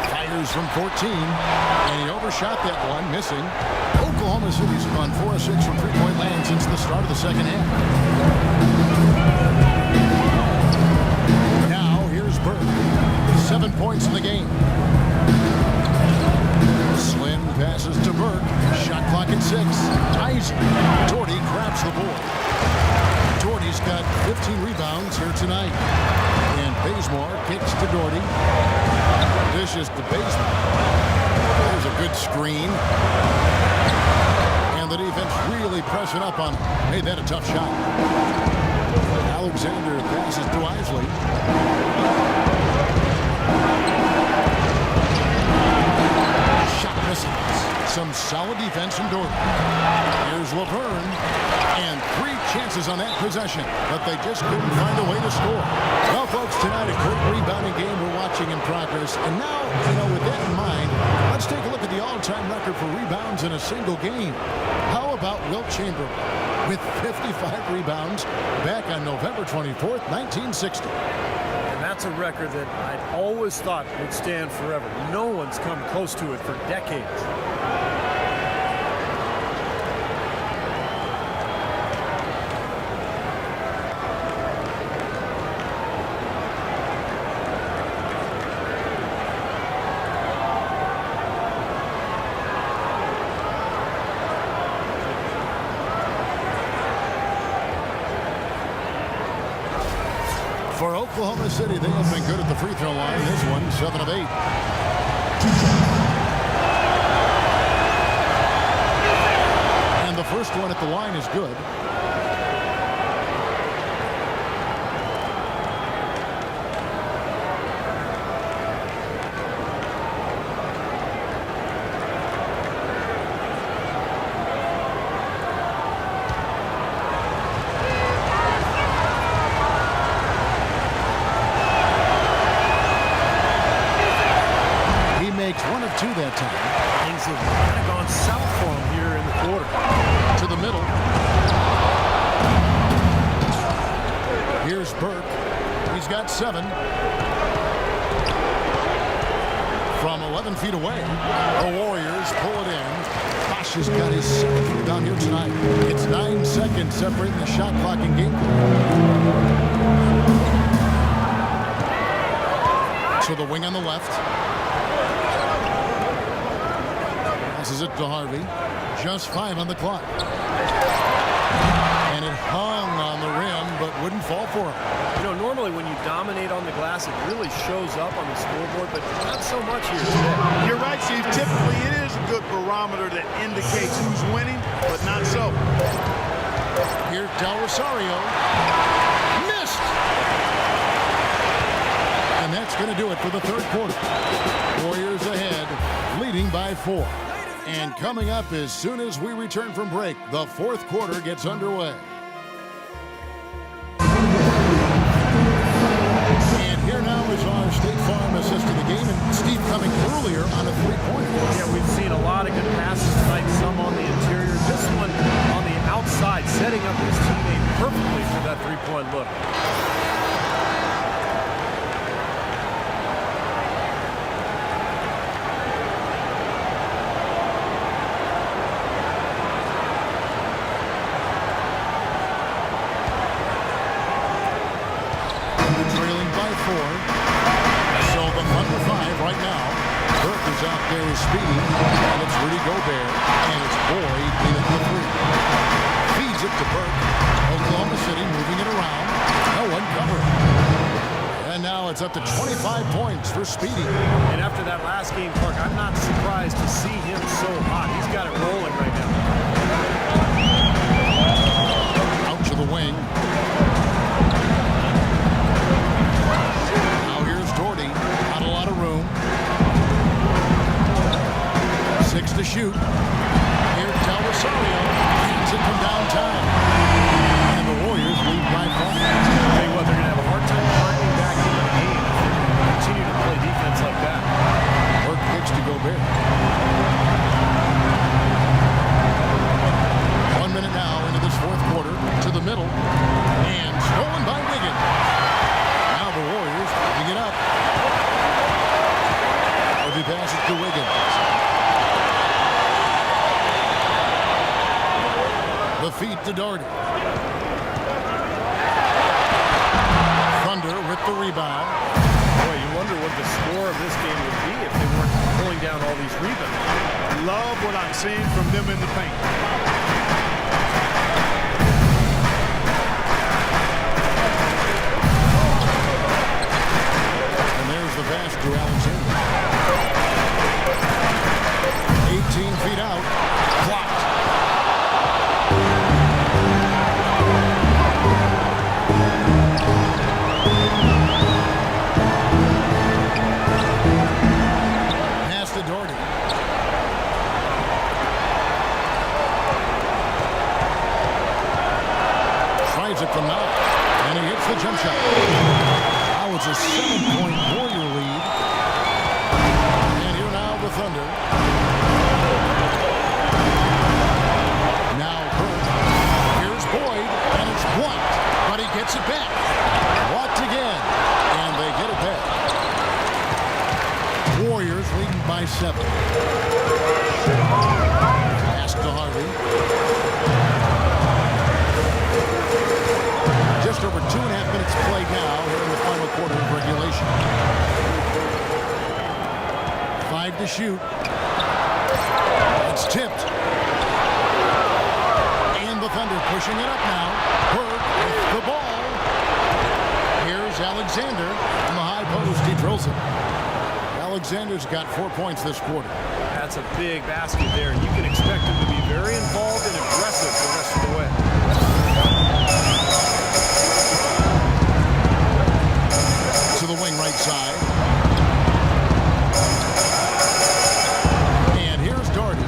Fires from 14, and he overshot that one, missing. Oklahoma City's gone 4 of 6 from three-point land since the start of the second half. Now, here's Burke. 7 points in the game. Slim passes to Burke. Shot clock at 6. Ties. Doherty grabs the board. Doherty's got 15 rebounds here tonight. And Bazemore kicks to Doherty. Dishes to Bazemore. There's a good screen. And the defense really pressing up on him. Made that a tough shot. Alexander passes to Isley. Shot misses. Some solid defense from Doherty. Here's Laverne. And 3 chances on that possession, but they just couldn't find a way to score. Well, folks, tonight a great rebounding game we're watching in progress. And now, with that in mind, let's take a look at the all-time record for rebounds in a single game. How about Wilt Chamberlain with 55 rebounds back on November 24th, 1960. And that's a record that I'd always thought would stand forever. No one's come close to it for decades. Oklahoma City, they have been good at the free throw line. This one, 7 of 8. And the first one at the line is good. Makes 1 of 2 that time. Things have kind of gone south for him here in the quarter. To the middle. Here's Burke. He's got 7. From 11 feet away, the Warriors pull it in. Bosch has got his 7th down here tonight. It's 9 seconds separating the shot clock and game clock. To the wing on the left. Passes it to Harvey. Just 5 on the clock. And it hung on the rim, but wouldn't fall for him. You know, normally when you dominate on the glass, it really shows up on the scoreboard, but not so much here today. You're right, Steve. Typically, it is a good barometer that indicates who's winning, but not so. Here's Del Rosario. Missed! And that's going to do it for the third quarter. Warriors ahead, leading by 4. And coming up as soon as we return from break, the fourth quarter gets underway. And here now is our State Farm assist to the game, and Steve coming earlier on a three-pointer. Yeah, we've seen a lot of good passes tonight, some on the interior. This one on the outside, setting up his teammate perfectly for that three-point look. Out there is Speedy, and it's Rudy Gobert, and it's Boyd in at the 3. Feeds it to Burke. Oklahoma City moving it around. No one covering. And now it's up to 25 points for Speedy. And after that last game, Clark, I'm not surprised to see him so hot. He's got it rolling right now. Out to the wing. Now here's Doherty. Not a lot of room. 6 to shoot. Here's Del Rosario. Hands it from downtown. And the Warriors lead by 5. I'll tell you what, they're going to have a hard time climbing back into the game if they're going to continue to play defense like that. Burke pitch to Gobert. 1 minute now into this fourth quarter. To the middle. And stolen by Wiggins. Now the Warriors picking it up. Harvey passes to Wiggins. The feed to Doherty. Thunder with the rebound. Boy, you wonder what the score of this game would be if they weren't pulling down all these rebounds. Love what I'm seeing from them in the paint. And there's the pass to Alexander. 18 feet out. Blocked. Pass to Doherty. Tries it from now, and he hits the jump shot. Now it's a 7-point Warrior lead. And here now the Thunder. Now Burke. Here's Boyd, and it's blocked, but he gets it back. Blocked again, and they get it back. Warriors leading by 7. Pass to Harvey. Just over 2.5 minutes played now here in the final quarter of regulation. 5 to shoot. It's tipped. And the Thunder pushing it up now. Burke with the ball. Here's Alexander. Alexander's got 4 points this quarter. That's a big basket there, and you can expect him to be very involved and aggressive the rest of the way. To the wing right side. And here's Darty.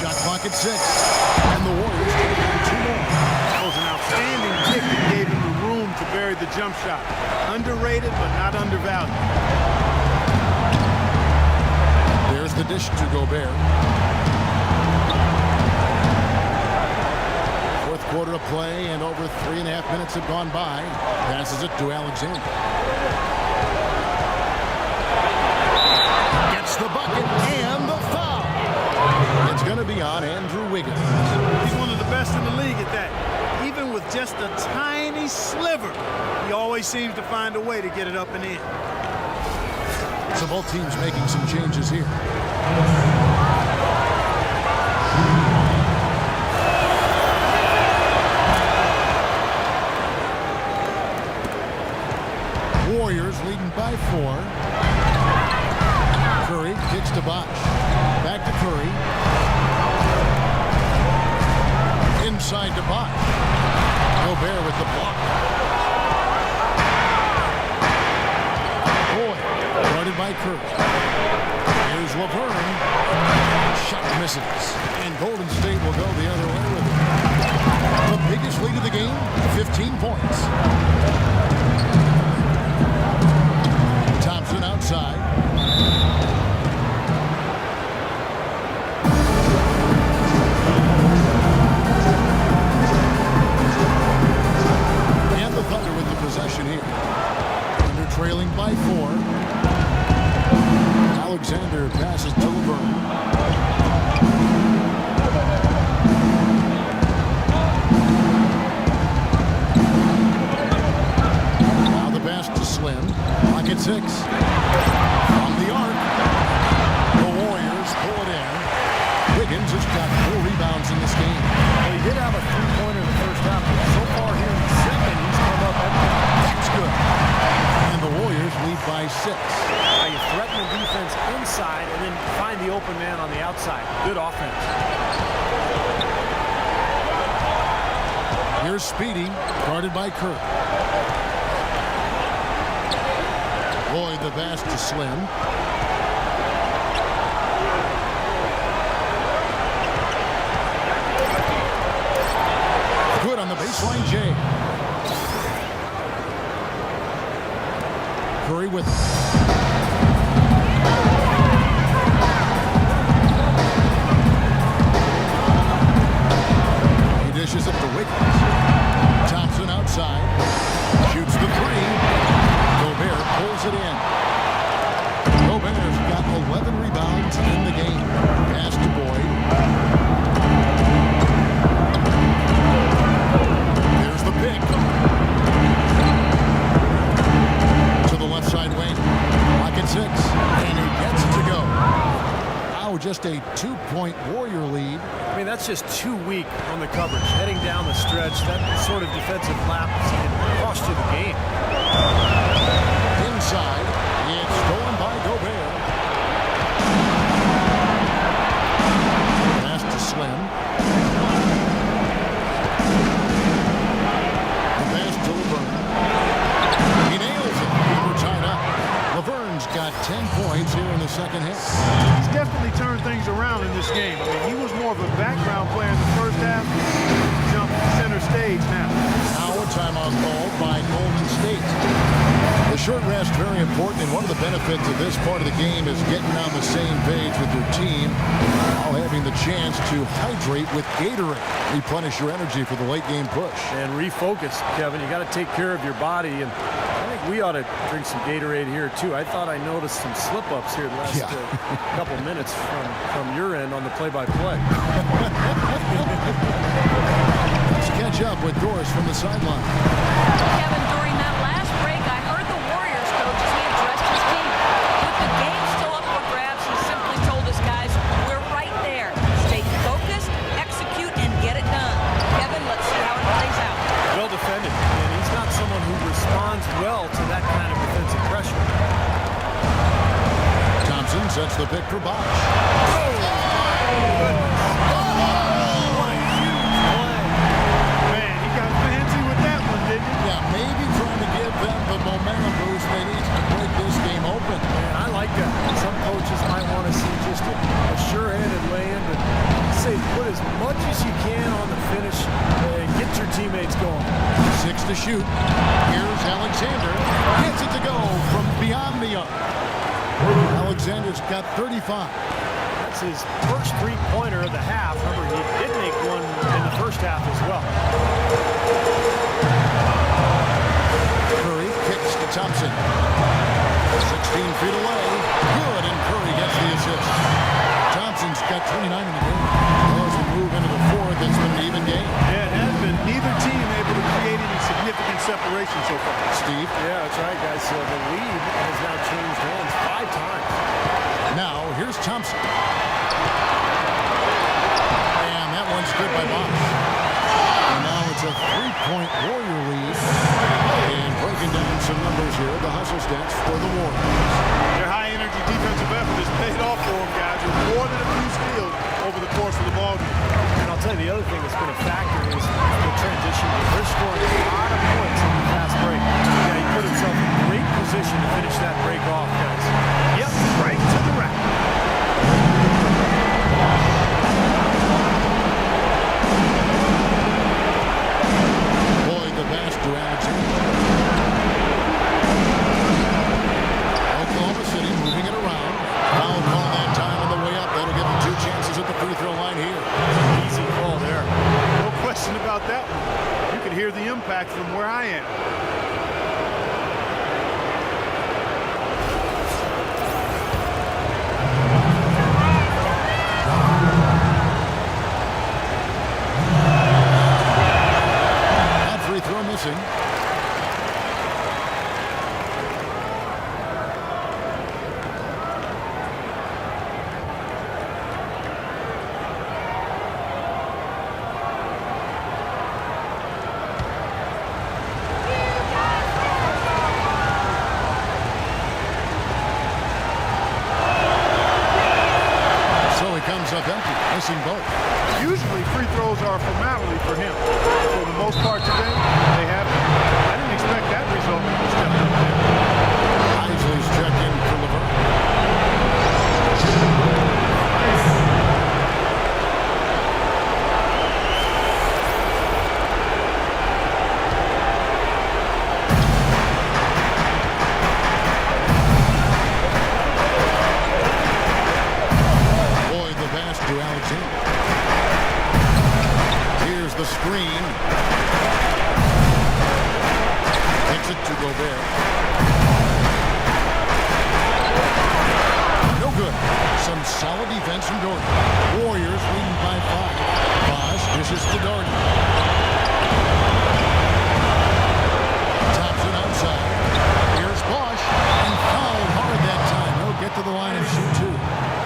Shot clock at 6. And the Warriors take on 2 more. That was an outstanding kick that gave him the room to bury the jump shot. Underrated, but not undervalued. There's the dish to Gobert. Fourth quarter of play, and over 3.5 minutes have gone by. Passes it to Alexander. Gets the bucket and the foul. It's going to be on Andrew Wiggins. He's one of the best in the league at that. Even with just a tiny sliver, he always seems to find a way to get it up and in. So both teams making some changes here. Warriors leading by 4. Curry kicks to Bosh. Back to Curry. Inside to Bosh. Gobert with the block. Guarded by Curry. Here's Laverne. Shot misses. And Golden State will go the other way with it. The biggest lead of the game, 15 points. Thompson outside. And the Thunder with the possession here. Thunder trailing by 4. Alexander passes to Laverne. Now the pass to Slim. Clock at 6. From the arc. The Warriors pull it in. Wiggins has got 4 rebounds in this game. Well, he did have a 3-pointer in the first half, but so far here in the second, he's come up empty. That's good. And the Warriors lead by 6. You threaten the defense inside and then find the open man on the outside. Good offense. Here's Speedy, guarded by Kirk. Lloyd the pass to Slim. Good on the baseline, Jay. Curry with he dishes it to Wiggins. Thompson outside. Shoots the 3. Gobert pulls it in. Gobert's got 11 rebounds in the game. Pass to Boyd. There's the pick. To the left side wing. Clock at 6. And he gets it to go. Now just a 2-point Warrior lead. I mean, that's just too weak on the coverage. Heading down the stretch, that sort of defensive lapse can cost you the game. Inside. It's stolen by Gobert. Pass to Slim. The pass to Laverne. He nails it. We're tied up. Laverne's got 10 points here in the second half. He's definitely turned things around in this game. I mean, he was more of a background player in the first half. Jumped center stage now. Now a timeout called by Golden State. The short rest very important, and one of the benefits of this part of the game is getting on the same page with your team while having the chance to hydrate with Gatorade. Replenish your energy for the late game push. And refocus, Kevin. You got to take care of your body, and I think we ought to drink some Gatorade here too. I thought I noticed some slip-ups here the last couple minutes from your end on the play-by-play. Let's catch up with Doris from the sideline. Kevin, during that last break, I heard the Warriors coach as he addressed his team. With the game still up for grabs, he simply told his guys, we're right there. Stay focused, execute, and get it done. Kevin, let's see how it plays out. Well defended, and he's not someone who responds well to that kind of defensive pressure. sets the pick for Bosch. Oh, my goodness. What a huge play. Man, he got fancy with that one, didn't he? Yeah, maybe trying to give them the momentum boost they need to break this game open. Man, I like that. Some coaches might want to see just a sure-handed lay-in, but say put as much as you can on the finish and get your teammates going. 6 to shoot. Here's Alexander. Gets it to go from beyond the arc. Alexander's got 35. That's his first three-pointer of the half. Remember, he did make one in the first half as well. Curry kicks to Thompson. 16 feet away. Good, and Curry gets the assist. Thompson's got 29 in the game. As we move into the fourth, it's been an even game. Yeah, it has been. Neither team able to create any significant separation so far. Steve. Yeah, that's right, guys. So the lead has now changed hands 5 times. Now, here's Thompson. And that one's good by Bosch. And now it's a 3-point Warrior lead. And breaking down some numbers here, the hustle stats for the Warriors. Their high-energy defensive effort has paid off for them, guys, with more than a few steals over the course of the ballgame. And I'll tell you, the other thing that's been a factor is the transition. They're scoring a lot of points in the fast break. Yeah, he put himself in great position to finish that break off, guys. Yep, right to the rack. Boyd the pass to Alexander. Oklahoma City moving it around. Foul call that time on the way up. That'll give them 2 chances at the free throw line here. Easy call there. No question about that one. You can hear the impact from where I am. That free throw missing. Up empty, missing both. Usually free throws are a formality for him. For the most part today, they haven't. I didn't expect that result when he stepped up there. Isley's checked in for LeVert. To Alexander. Here's the screen. Takes it to Gobert. No good. Some solid defense from Gordon. Warriors leading by 5. Bosch dishes to Gordon. Thompson outside. Here's Bosch. And fouled hard that time. He'll get to the line and shoot 2.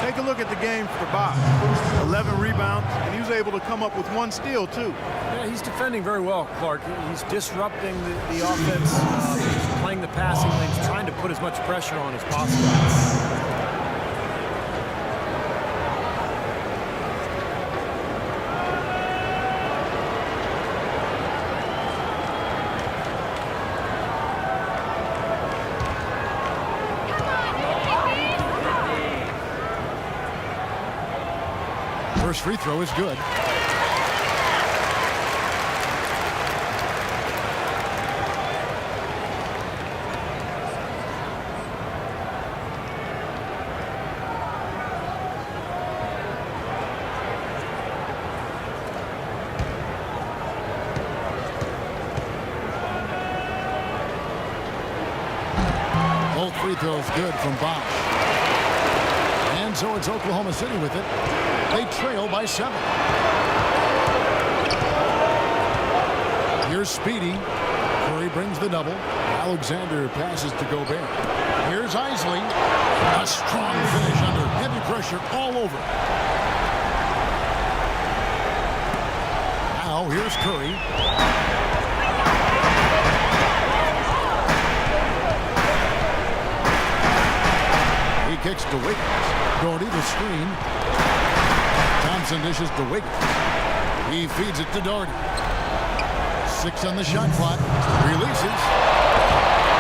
Take a look at the game for Bosch. 11 rebounds, and he was able to come up with 1 steal, too. Yeah, he's defending very well, Clark. He's disrupting the offense, playing the passing lanes, trying to put as much pressure on as possible. First free throw is good. Both free throws good from Bosch. And so it's Oklahoma City with it. They trail by 7. Here's Speedy. Curry brings the double. Alexander passes to Gobert. Here's Isley. A strong finish under heavy pressure all over. Now here's Curry. He kicks to Wiggins. Doherty the screen. Thompson dishes to Wiggins. He feeds it to Doherty. 6 on the shot clock. Releases.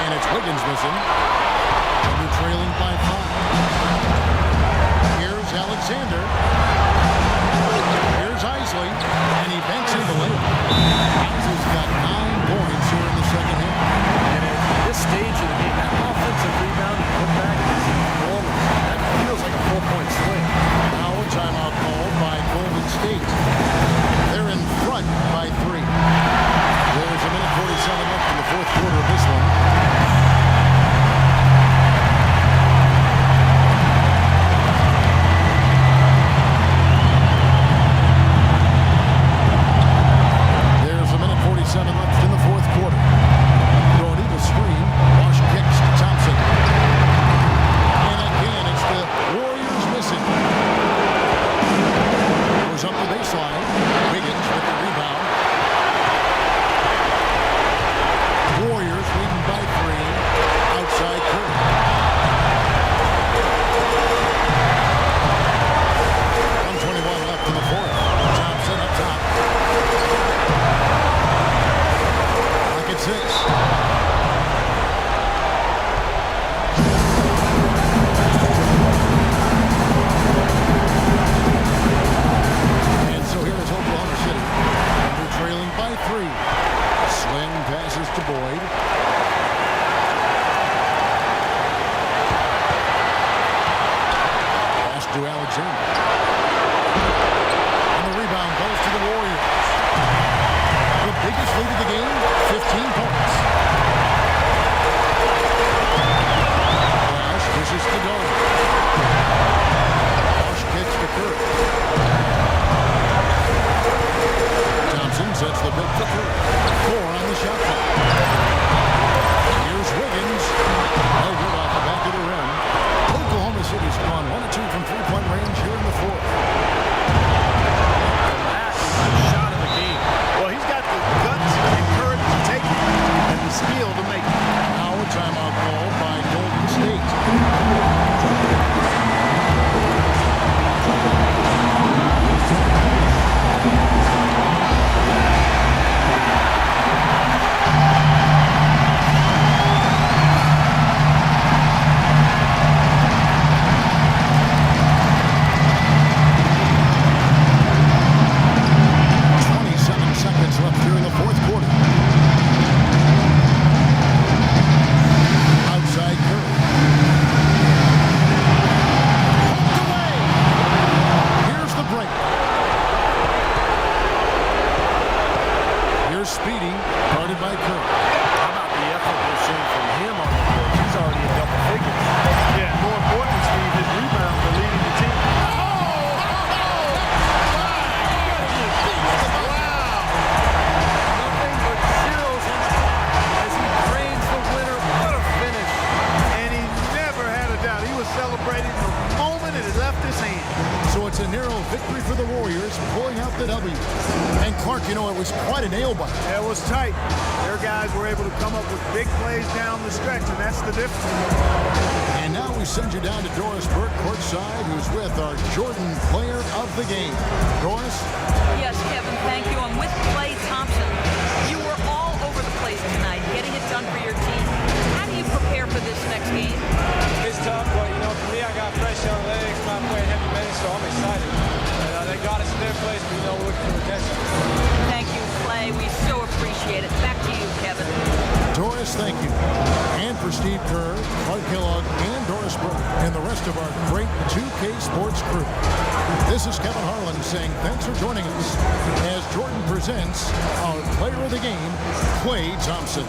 And it's Wiggins missing. They're trailing by 5. Here's Alexander. Here's Isley. And he banks in the layup. Isley's got 9 points here in the second half. And at this stage of the game, that offensive rebound and putback is enormous. That feels like a 4-point swing. Now a timeout called by Golden State. They're in front by 3. There's a minute 47 left in the fourth quarter of this one. There's a minute 47 left in the fourth quarter. Doherty the screen. Wash kicks to Thompson. And again, it's the Warriors missing. Goes up the baseline. Wiggins with the rebound. Warriors leading by 3. Outside Curry. .121 left in the fourth. Thompson up top. Like it 6. And so here is Oklahoma City. They're trailing by 3. Slim passes to Boyd. Pass to Alexander. And the rebound goes to the Warriors. The biggest lead of the game, 15 points. Flash dishes to Doherty. Flash kicks to Curry. Thompson sets the pick for Curry. 4 on the shot clock. Here's Wiggins. No good off the back of the rim. Oklahoma City's gone 1 of 2 from 3-point range here in the fourth. Last shot of the game. Well, he's got the guts and courage to take it and the skill to make it. Now a timeout called by Golden State. Left here in the fourth quarter. Outside Curry. Poked away. Here's the break. Here's Speedy, guarded by Curry. How about the effort we're seeing from him on the court? He's already in double figures. Yeah, more importantly, Steve, his rebounds are leading the team. Nothing but chills as he drains the winner. What a finish. And he never had a doubt. He was celebrating the moment it had left his hand. So it's a narrow victory for the Warriors, pulling out the W. And Clark, you know, it was quite a nail biter. It was tight. Their guys were able to come up with big plays down the stretch, and that's the difference. And now we send you down to Doris Burke courtside, who's with our Jordan player of the game. Doris? Yes, Kevin, thank you. I'm with Klay Thompson. You were all over the place tonight, getting it done for your team. How do you prepare for this next game? It's tough, but for me, I got fresh young legs. I'm playing heavy minutes, so I'm excited. And they got us in their place, but we're looking for redemption. Thank you, Klay. We so appreciate it. Back to you, Kevin. Doris, thank you. And for Steve Kerr, Clark Kellogg, and Doris Burke, and the rest of our great 2K Sports crew. This is Kevin Harlan saying thanks for joining us as Jordan presents our player of the game, Klay Thompson.